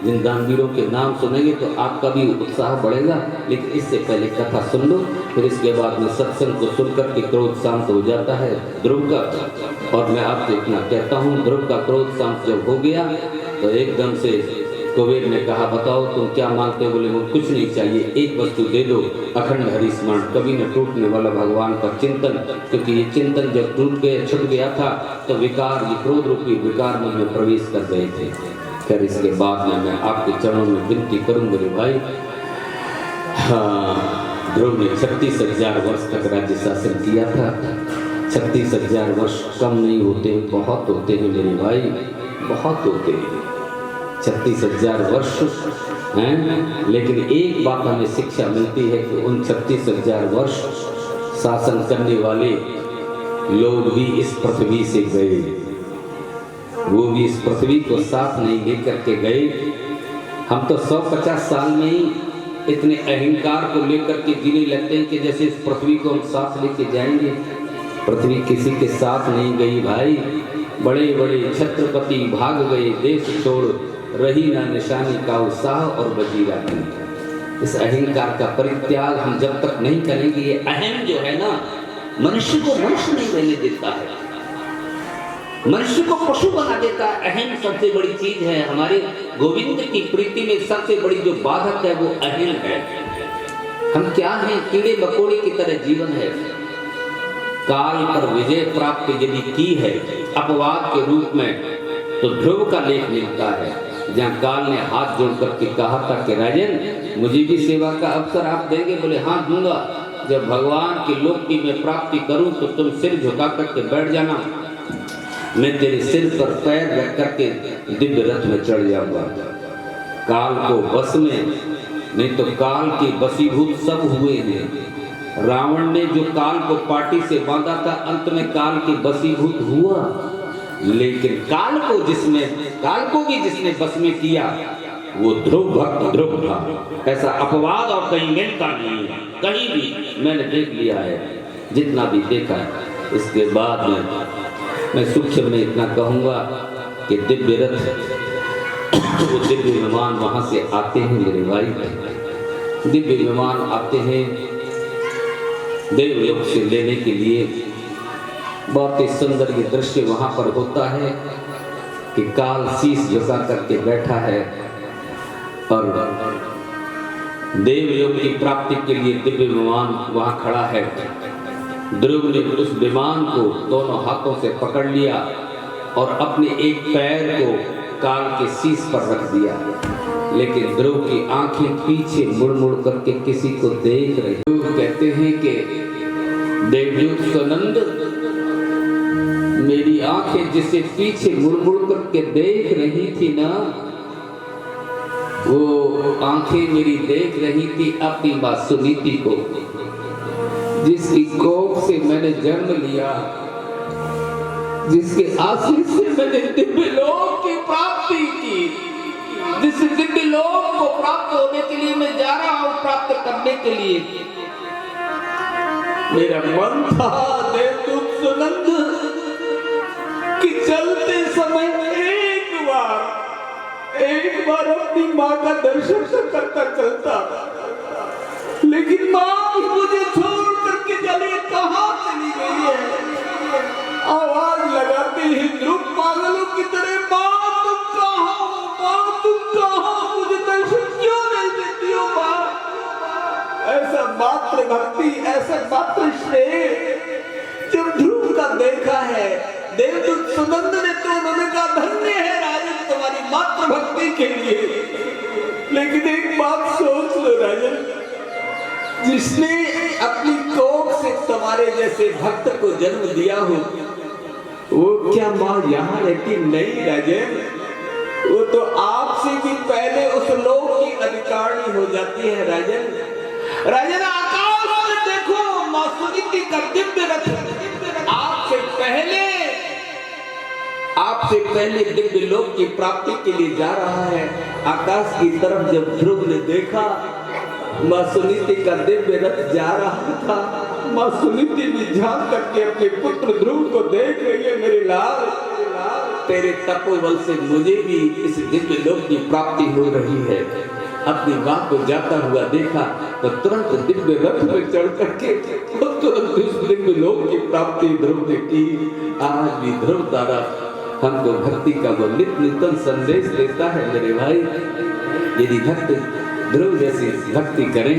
जिन दानवीरों के नाम सुनेंगे तो आपका भी उत्साह बढ़ेगा। लेकिन इससे पहले कथा सुन लो, फिर इसके बाद में सत्संग को सुनकर के क्रोध शांत हो जाता है ध्रुव का। और मैं आपसे इतना कहता हूँ, ध्रुव का क्रोध शांत जब हो गया तो एकदम से कुबेर ने कहा, बताओ तुम क्या मांगते हो? बोले मुझे कुछ नहीं चाहिए, एक वस्तु दे दो, अखंड हरि स्मरण, कभी न टूटने वाला भगवान का चिंतन। क्योंकि ये चिंतन जब टूट गया, छूट गया था, तो विकार, ये क्रोध रूपी विकार मुझ में प्रवेश कर गए थे। फिर इसके बाद में मैं आपके चरणों में विनती करूं मेरे भाई। हाँ, ध्रुव ने 36,000 वर्ष तक राज्य शासन किया था। 36,000 वर्ष कम नहीं होते, बहुत होते हैं मेरे भाई, बहुत होते हैं 36,000 वर्ष हैं। लेकिन एक बात हमें शिक्षा मिलती है कि उन 36,000 वर्ष शासन करने वाले लोग भी इस पृथ्वी से गए, वो भी इस पृथ्वी को साथ नहीं लेकर के गए। हम तो 150 साल में ही इतने अहंकार को लेकर के जीने लगते हैं कि जैसे इस पृथ्वी को हम साथ लेके जाएंगे। पृथ्वी किसी के साथ नहीं गई भाई। बड़े बड़े छत्रपति भाग गए देश छोड़, रही ना निशानी का उत्साह और वजीरा की। इस अहंकार का परित्याग हम जब तक नहीं करेंगे, ये अहम जो है ना, मनुष्य को मनुष्य नहीं रहने देता है, मनुष्य को पशु बना देता है। अहम सबसे बड़ी चीज है। हमारे गोविंद की प्रीति में सबसे बड़ी जो बाधक है वो अहम है। हम क्या हैं? कीड़े मकोड़े की तरह जीवन है। काल पर विजय प्राप्त यदि की है अपवाद के रूप में, तो ध्रुव का लेख मिलता है, जहाँ काल ने हाथ जोड़ करके कहा था कि राजन मुझे भी सेवा का अवसर आप देंगे? बोले हाँ दूंगा। जब भगवान की लोकी में प्राप्ति करूं तो तुम सिर झुका करके बैठ जाना, मैं तेरे सिर पर पैर रख करके दिव्य रथ में चढ़ जाऊंगा। काल को बस में, नहीं तो काल की बसीभूत सब हुए हैं। रावण ने जो काल को पार्टी से बांधा था, अंत में काल की बसीभूत हुआ। लेकिन काल को भी जिसने बस में किया वो ध्रुव भक्त ध्रुव था। ऐसा अपवाद और कहीं मिलता नहीं है, कहीं भी मैंने देख लिया है, जितना भी देखा है। इसके बाद में मैं सूक्ष्म में इतना कहूँगा कि दिव्य रथ, वो दिव्य विमान वहाँ से आते हैं मेरे भाई, दिव्य विमान आते हैं देवलोक से लेने के लिए। बहुत ही सुंदर ये दृश्य वहाँ पर होता है कि काल शीश झुका करके बैठा है और देवलोक की प्राप्ति के लिए दिव्य विमान वहाँ खड़ा है। ध्रुव ने उस विमान को दोनों हाथों से पकड़ लिया और अपने एक पैर को काल के शीश पर रख दिया। लेकिन ध्रुव की आंखें पीछे मुड़ मुड़ करके किसी को देख रही। कहते हैं कि देवदूत सुनंद, मेरी आंखें जिसे पीछे मुड़ मुड़ करके देख रही थी ना, वो आंखें मेरी देख रही थी अपनी मां सुनीति को, जिसकी कोख से मैंने जन्म लिया, जिसके आशीष से मैंने दिव्य लोक की प्राप्ति की, जिस दिव्य लोक को प्राप्त होने के लिए मैं जा रहा हूं, प्राप्त करने के लिए मेरा मन था देवदूत सुनंद कि चलते समय एक बार अपनी माँ का दर्शन करता चलता, लेकिन माँ मुझे छोड़ करके चले कहाँ चली गई है? आवाज लगाते ही ध्रुव पागलों की तरह, माँ तुम कहाँ हो? माँ तुम कहाँ हो? मुझे दर्शन क्यों नहीं देती हो माँ? ऐसा मात्र भक्ति, ऐसा मात्र स्नेह जब ध्रुव का देखा है देवदूत सुनंद ने, तो उन्होंने कहा धन्य है राजन तुम्हारी मात्र भक्ति के लिए। लेकिन एक बात सोच लो राजन, जिसने अपनी कोख से तुम्हारे जैसे भक्त को जन्म दिया हो, वो क्या माँ यहाँ रहती? नहीं राजन, वो तो आपसे भी पहले उस लोक की अधिकारी हो जाती है राजन। राजन आकाश में देखो, माँ सुनीति का दिव्य रथ आपसे आपसे पहले दिव्य लोक की प्राप्ति के लिए जा रहा है। आकाश की तरफ जब ध्रुव ने देखा, माँ सुनीति का दिव्य रथ जा रहा था। माँ सुनीति भी झांक करके अपने पुत्र ध्रुव को देख रही है। मेरे लाल, तेरे तपोबल से मुझे भी इस दिव्य लोक की प्राप्ति हो रही है। अपनी माँ को जाता हुआ देखा तो तुरंत दिव्य रथ में चढ़ करके तुरंत इस दिव्य लोक की प्राप्ति ध्रुव ने की। आज भी ध्रुव तारा हमको भक्ति का वो नित नूतन संदेश देता है। मेरे भाई, यदि भक्त ध्रुव जैसी भक्ति करें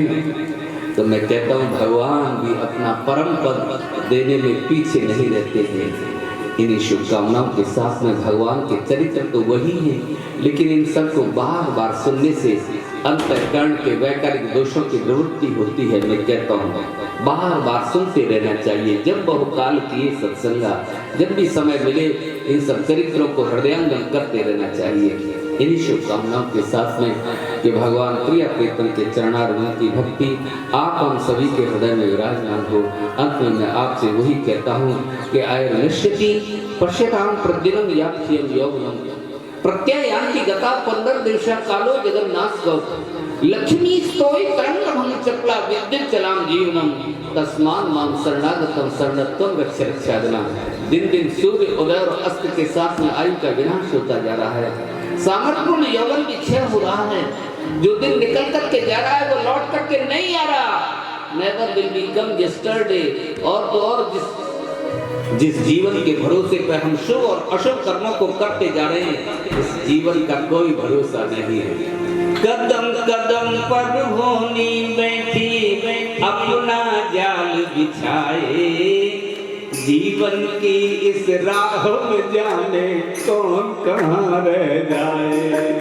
तो मैं कहता हूँ भगवान भी अपना परम पद देने में पीछे नहीं रहते हैं। इन्हीं शुभकामनाओं के साथ में भगवान के चरित्र तो वही हैं, लेकिन इन सबको बार बार सुनने से अंतःकरण के वैकारिक दोषों की प्रवृत्ति होती है। मैं कहता हूँ बार बार सुनते रहना चाहिए। जब बहुकाल किए सत्संगा, जब भी समय मिले इन सब चरित्रों को हृदयंगम करते रहना चाहिए। इन्हीं शुभकामनाओं के साथ में कि भगवान प्रिय प्रीतम के चरणारविंद की भक्ति आप हम सभी के हृदय में विराजमान हो। अंत में मैं आपसे वही कहता हूँ कि आयुर्निश्चिति पश्यताम प्रतिदिनं याप्यं यौवनम प्रत्ययान्ति गता 15 दिवसा कालो जगन्नाथ गौ लक्ष्मी स्तोय तरंगभंग चक्ला विद्युत चलाम जीवनम तस्मान माम शरणागतम शरणत्वम रक्ष रक्षादना। दिन दिन सूर्य उदय और अस्त के साथ में आयु का विनाश होता जा रहा है। सामर्थ्य यौवन की क्षय हो रहा है। जो दिन निकल कर के जा रहा है वो लौट करके नहीं आ रहा। Never will be come yesterday. और तो और जिस जीवन के भरोसे पर हम शुभ और अशुभ कर्मों को करते जा रहे हैं, इस जीवन का कोई भरोसा नहीं है। कदम कदम पर होनी बैठी अपना जाल बिछाए, जीवन की इस राह में जाने कौन कहाँ रह जाए।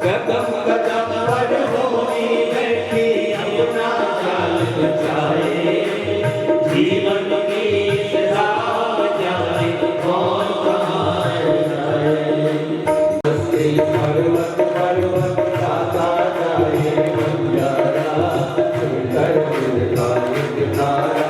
कदम कदम पर होनी बैठी अपना जाल बिछाए, जीवन की इस राह में जाने कौन कहाँ रह जाए। पर्वत पर्वत जाता जाए बंजारा, सुंदर किनारा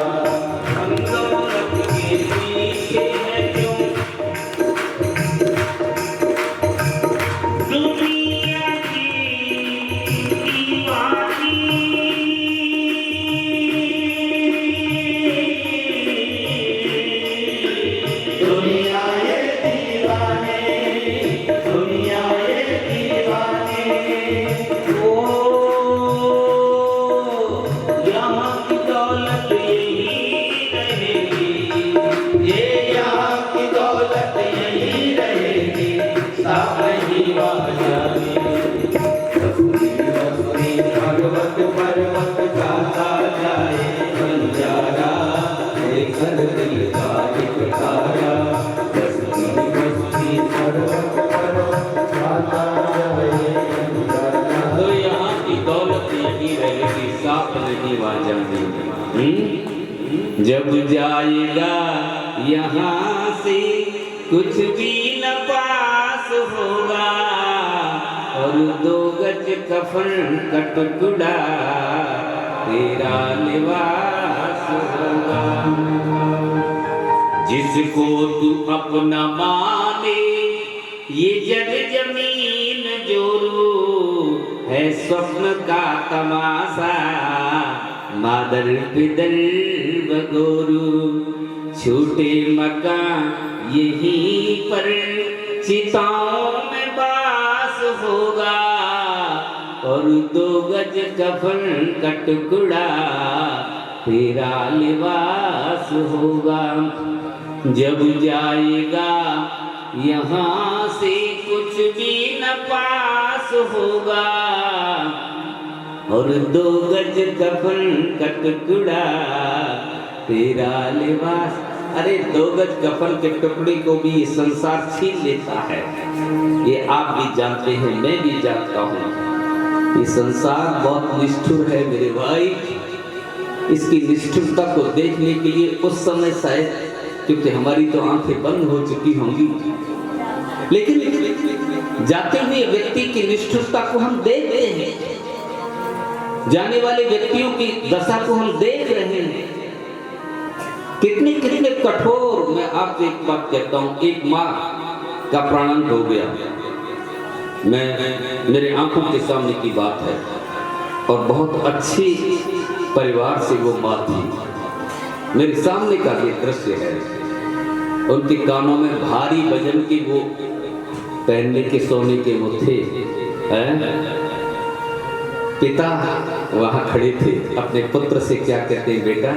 जब जाएगा यहाँ से कुछ भी न पास होगा, और 2 गज कफन का टुकड़ा तेरा लिबास होगा। जिसको तू अपना माने ये जग जमीन जोरू है स्वप्न का तमाशा, मादर पिदर बगोरू छोटे मकान यहीं पर चिताओं में बास होगा, और 2 गज कफन का टुकड़ा तेरा लिबास होगा। जब जाएगा यहाँ से कुछ भी न पास होगा, और 2 गज कफन का टुकड़ा तेरा लिबास। अरे 2 गज कफन के टुकड़े को भी ये संसार छीन लेता है, ये आप भी जानते हैं, मैं भी जानता हूँ। ये संसार बहुत निष्ठुर है मेरे भाई। इसकी निष्ठुरता को देखने के लिए उस समय शायद, क्योंकि हमारी तो आंखें बंद हो चुकी होंगी, लेकिन जाते हुए व्यक्ति की निष्ठुरता को हम देख रहे हैं, जाने वाले व्यक्तियों की दशा को हम देख रहे हैं। कितने कितने कठोर। मैं आपसे एक बात कहता हूँ, एक माँ का प्राणांत हो गया। मेरे आंखों के सामने की बात है और बहुत अच्छी परिवार से वो माँ थी। मेरे सामने का ये दृश्य है। उनके कानों में भारी वजन की वो पहनने के सोने के वो थे। पिता वहाँ खड़े थे, अपने पुत्र से क्या कहते हैं, बेटा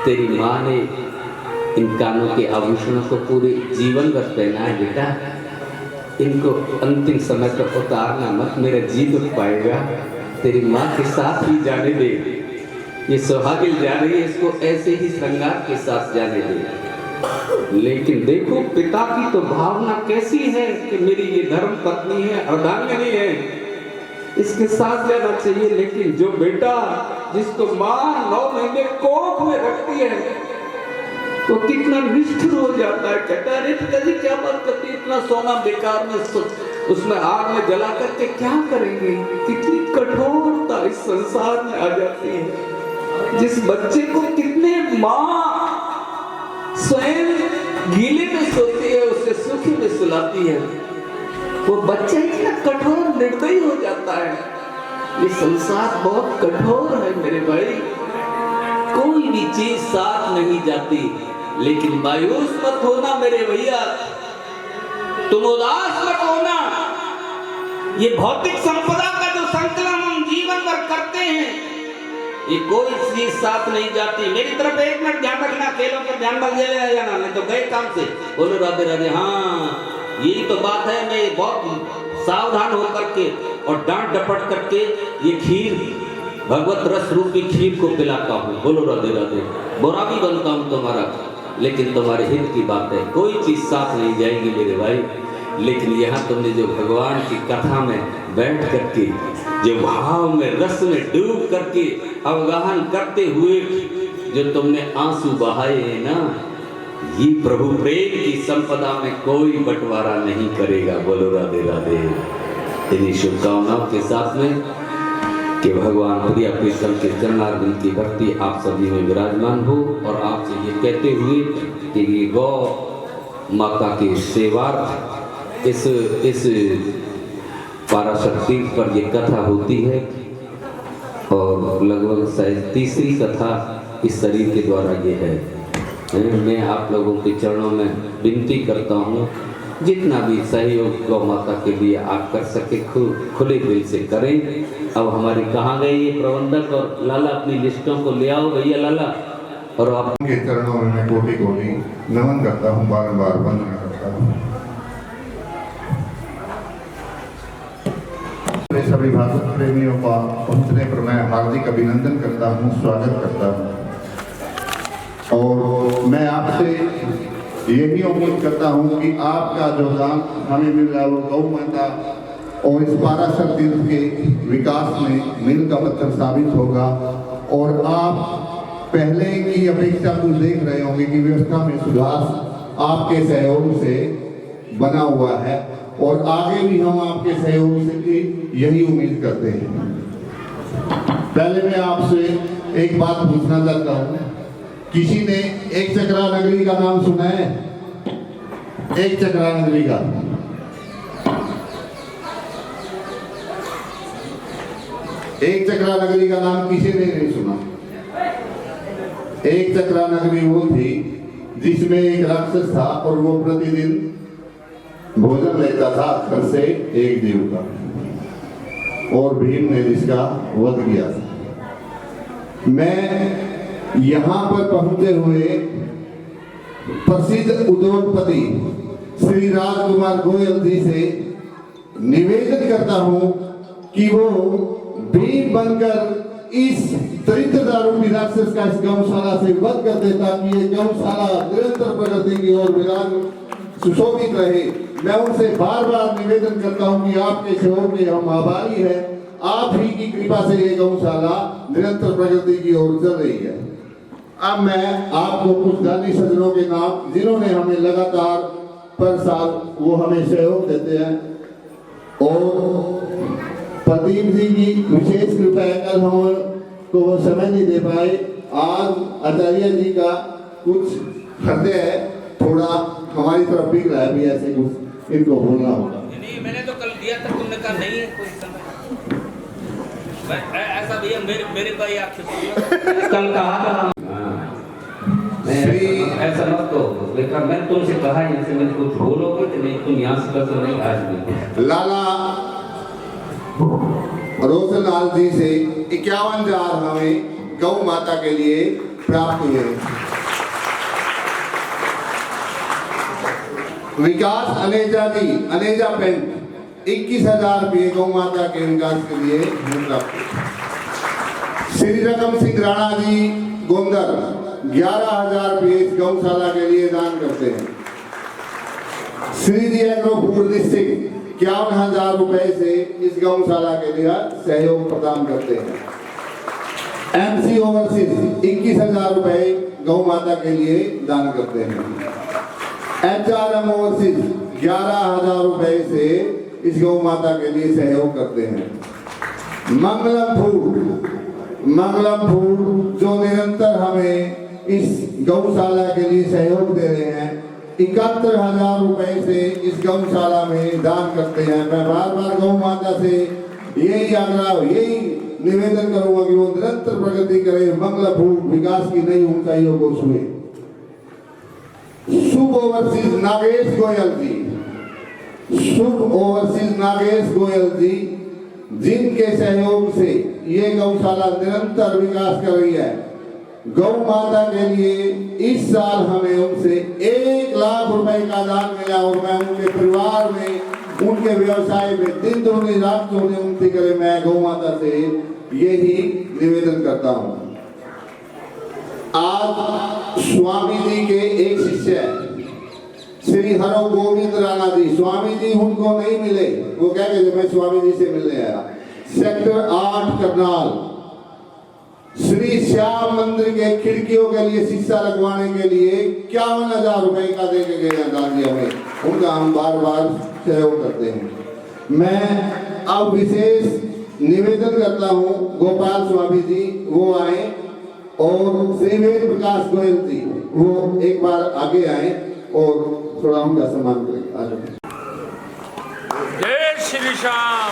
तेरी माँ ने इन कानों के आभूषणों को पूरे जीवन भर पहना है बेटा, इनको अंतिम समय तक उतारना मत, मेरा जी दुख पाएगा, तेरी माँ के साथ ही जाने दे। ये सुहागिन जा रही है, इसको ऐसे ही श्रृंगार के साथ जाने दे। लेकिन देखो पिता की तो भावना कैसी है कि मेरी ये धर्म पत्नी है, अर्धांगिनी है, इसके साथ जाना चाहिए। लेकिन जो बेटा जिसको माँ 9 महीने कोख में रखती है तो कितना निष्ठुर हो जाता है। कहता है अरे पिताजी क्या बात करती है, इतना सोना बेकार में उसमें आग में जला करके क्या करेंगे। कितनी कठोरता इस संसार में आ जाती है। जिस बच्चे को कितने माँ स्वयं गीले में सोती है, उसे सूखे में सुलाती है, वो बच्चा इतना कठोर निर्दयी हो जाता है। ये संसार बहुत कठोर है मेरे भाई। कोई भी चीज साथ नहीं जाती। लेकिन मायूस मत होना मेरे भैया, तुम उदास मत होना। ये भौतिक संपदा का जो संकलन हम जीवन भर करते हैं, ये कोई चीज साथ नहीं जाती। मेरी तरफ 1 मिनट ध्यान रखना, खेलों पर ध्यान मत दे जाना, नहीं तो गए काम से। बोलो राधे राधे। हाँ यही तो बात है। मैं बहुत सावधान होकर के और डांट डपट करके ये खीर, भगवत रस रूपी खीर को पिलाता हूँ। बोलो राधे राधे। बुरा भी बनता हूँ तुम्हारा, लेकिन तुम्हारे हित की बात है। कोई चीज साथ नहीं जाएगी मेरे भाई। लेकिन यहाँ तुमने जो भगवान की कथा में बैठ करके, जो भाव में रस में डूब करके अवगाहन करते हुए जो तुमने आंसू बहाए हैं ना, ये प्रभु प्रेम की संपदा में कोई बंटवारा नहीं करेगा। बोलो राधे राधे। इन्हीं शुभकामनाओं के साथ में कि भगवान प्रिय प्रीतम के चरणारविंद की भक्ति आप सभी में विराजमान हो, और आपसे ये कहते हुए कि ये गौ माता के सेवार्थ इस पाराशक्ति पर ये कथा होती है, और लगभग शायद 3री कथा इस शरीर के द्वारा ये है। मैं आप लोगों के चरणों में विनती करता हूँ, जितना भी सहयोग गौ माता के लिए आप कर सके खुले दिल से करें। अब हमारे कहाँ गए ये प्रबंधक और लाला, अपनी लिस्टों को ले आओ भैया लाला। और आप के चरणों में मैं कोटि कोटि नमन करता हूँ, बारंबार वंदना करता हूँ। सभी भाषा प्रेमियों का पहुँचने पर मैं हार्दिक अभिनंदन करता हूँ, स्वागत करता हूँ। और मैं आपसे यही उम्मीद करता हूँ कि आपका जो दान हमें मिल रहा है वो गौ माता और इस पाराशर तीर्थ के विकास में मील का पत्थर साबित होगा। और आप पहले की अपेक्षा कुछ देख रहे होंगे कि व्यवस्था में सुधार आपके सहयोग से बना हुआ है, और आगे भी हम आपके सहयोग से यही उम्मीद करते हैं। पहले मैं आपसे एक बात पूछना चाहता हूँ, किसी ने एक चक्रा नगरी का नाम सुना है? एक चक्रा नगरी का एक चक्रा नगरी का नाम किसी ने नहीं सुना। एक चक्रा नगरी वो थी जिसमें एक राक्षस था और वो प्रतिदिन भोजन लेता था घर से एक जीव का, और भीम ने जिसका वध किया था। मैं यहाँ पर पहुंचे हुए प्रसिद्ध उद्योगपति श्री राजकुमार गोयल जी से निवेदन करता हूँ कि वो भीम बनकर इस दरिद्रदारू राक्षस का इस गौशाला से वध कर दे, ताकि ये गौशाला निरंतर प्रगति की ओर विराज सुशोभित रहे। मैं उनसे बार बार निवेदन करता हूँ कि आपके सहयोग के हम आभारी हैं। आप ही की कृपा से ये गौशाला निरंतर प्रगति की ओर चल रही है। अब मैं आपको कुछ दानी सज्जनों के नाम, जिन्होंने हमें लगातार पर साल वो हमें सहयोग देते हैं, और प्रदीप जी की विशेष कृपा है, कल हम को वो समय नहीं दे पाए। आज आचार्य जी का कुछ हृदय है थोड़ा हमारी तरफ बिक रहा है भी, ऐसे कुछ इनको बोलना होगा। नहीं, मैंने तो कल दिया था, तुमने कहा नहीं है कोई समय। ऐसा भैया मेरे भाई आपसे कल कहा था ऐसा मत कहो बेटा, मैं तुमसे कहा यहाँ से मैंने कुछ बोलोगे कि नहीं, तुम यहाँ से बस नहीं आज नहीं। लाला रोशनलाल जी से 51,000 हमें गौ माता के लिए प्राप्त हुए। विकास अनेजा जी, अनेजा पेंट 21,000 रुपये गौ माता के विकास के लिए प्राप्त हुए। श्री रकम सिंह राणा जी गोंदर 11,000 रुपये इस गौशाला के लिए दान करते हैं। श्री जी एग्रोफूड डिस्ट्रिक्ट 51,000 रुपए से इस गौशाला के लिए सहयोग प्रदान करते हैं। एमसी ओवरसीज 21,000 रुपए गौ माता के लिए दान करते हैं। एचआरएम ओवरसीज 11,000 रुपए से इस गौ माता के लिए सहयोग करते हैं। मंगलम फूड जो निरंतर हमें इस गौशाला के लिए सहयोग दे रहे हैं, 71,000 रुपए से इस गौशाला में दान करते हैं। मैं बार बार गौ माता से यही आग्रह, यही निवेदन करूंगा कि वो निरंतर प्रगति करे, मंगल फूड विकास की नई ऊंचाइयों को छुए। शुभ ओवरसीज नागेश गोयल जी, शुभ ओवरसीज नागेश गोयल जी, जिनके सहयोग से ये गौशाला निरंतर विकास कर रही है। गौ माता के लिए इस साल हमें उनसे 1 लाख रुपए का दान मिला और मैं उनके परिवार में, उनके व्यवसाय में दिन दुगनी रात चौगुनी उन्नति करे, मैं गौ माता से यही निवेदन करता हूँ। आज स्वामी जी के एक शिष्य श्री हरो गोविंद राणा जी, स्वामी जी उनको नहीं मिले, वो कह रहे मैं स्वामी जी से मिलने आया। सेक्टर 8 करनाल श्री श्याम मंदिर के खिड़कियों के लिए शीशा लगवाने के लिए 51,000 रुपए का दे के गए दान दिया हमें, उनका हम बार बार सहयोग करते हैं। मैं अब विशेष निवेदन करता हूँ गोपाल स्वामी जी वो आए और श्री वेद प्रकाश गोयल जी वो एक बार आगे आए और थोड़ा उनका सम्मान करेंगे। जय श्री श्याम।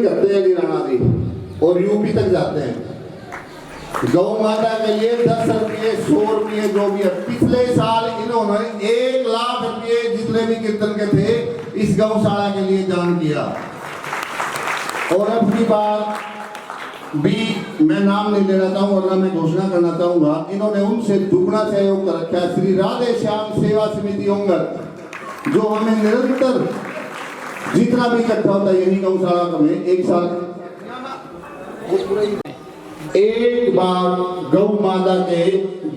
करते हैं राणा जी और यूपी तक जाते हैं। गौ माता के लिए 10 रुपये 100 रुपये जो भी है, पिछले साल इन्होंने 1 लाख रुपये जितने भी कीर्तन के थे इस गौशाला के लिए दान किया। और अब की बार भी मैं नाम नहीं लेना चाहूँ वरना मैं घोषणा करना चाहूंगा, इन्होंने उनसे दुगना सहयोग कर रखा है। श्री राधे श्याम सेवा समिति ओंगर जो हमें निरंतर जितना भी इकट्ठा होता है यही गौशाला में एक साल एक बार गौ माता के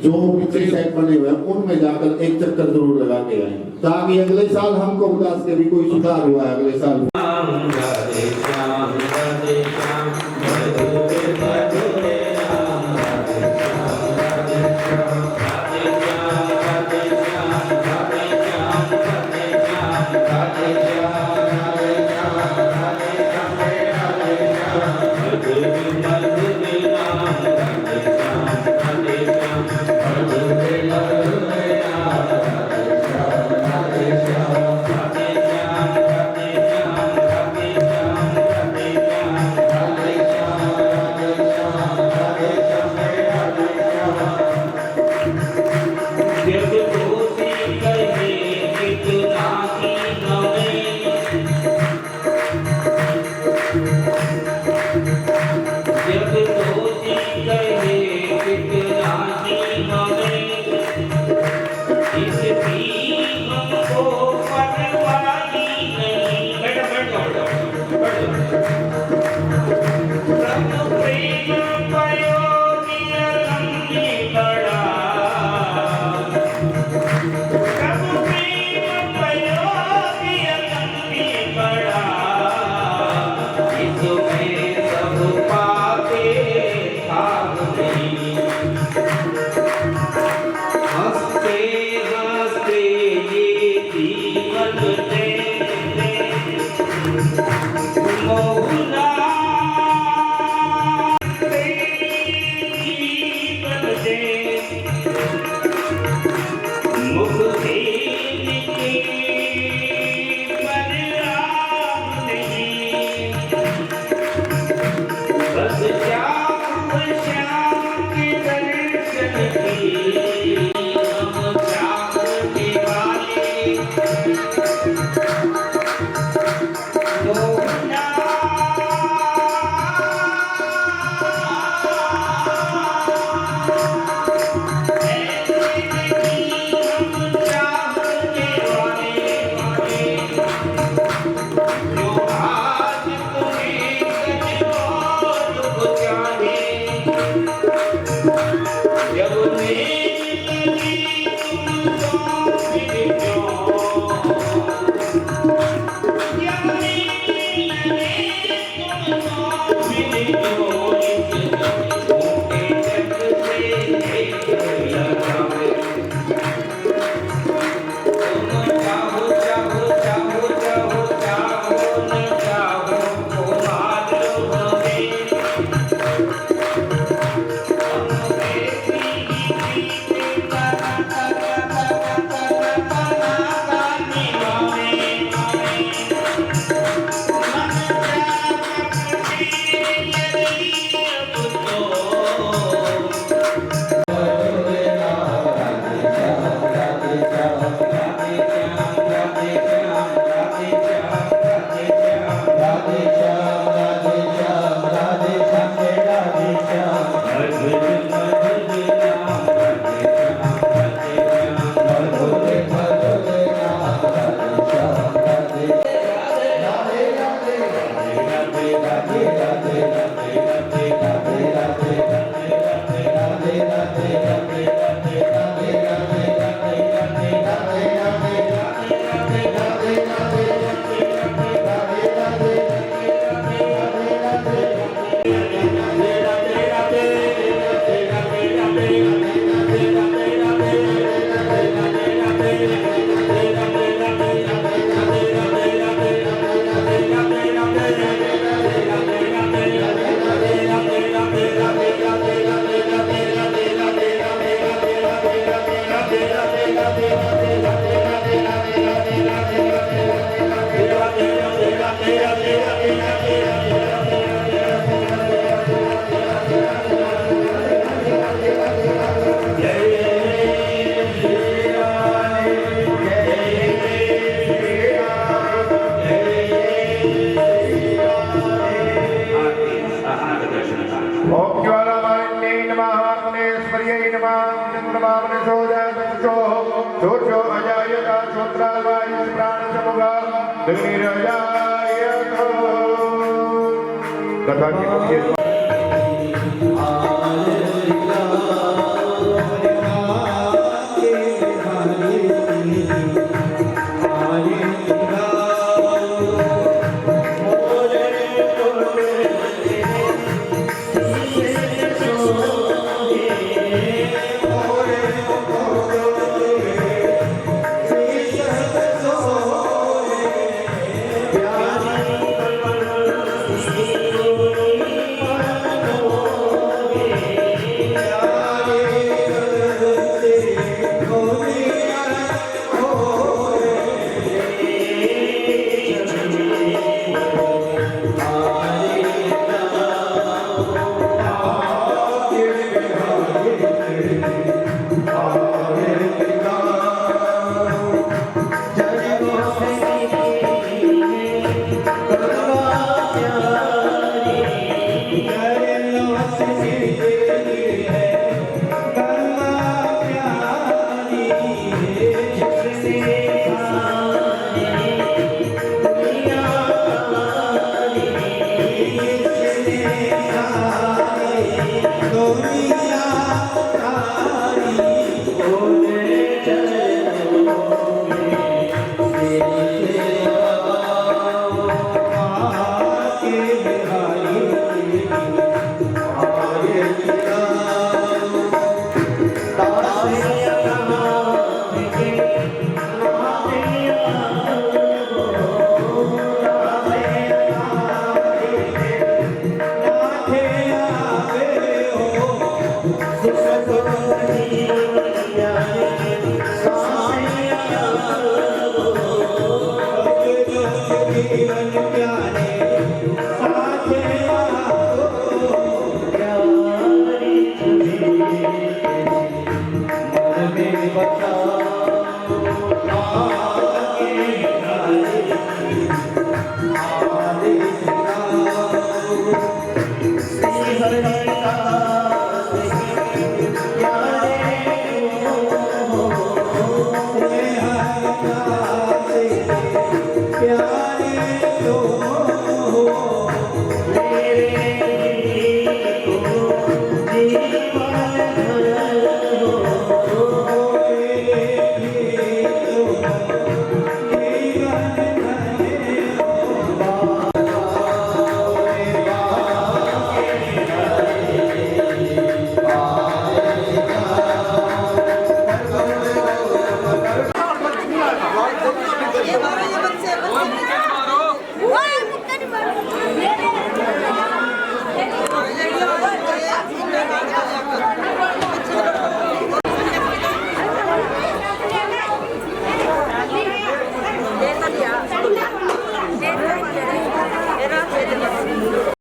जो पिछले साइड बने हुए हैं उनमें जाकर एक चक्कर जरूर लगा के आए ताकि अगले साल हमको उदास के भी कोई सुधार हुआ है अगले साल। मोहना जीवन दे मुक्ति की परिणाम नहीं बस श्याम श्याम के दर्शन की हम चाहने वाले मोहना कथा की मुख्य जीवन प्यारे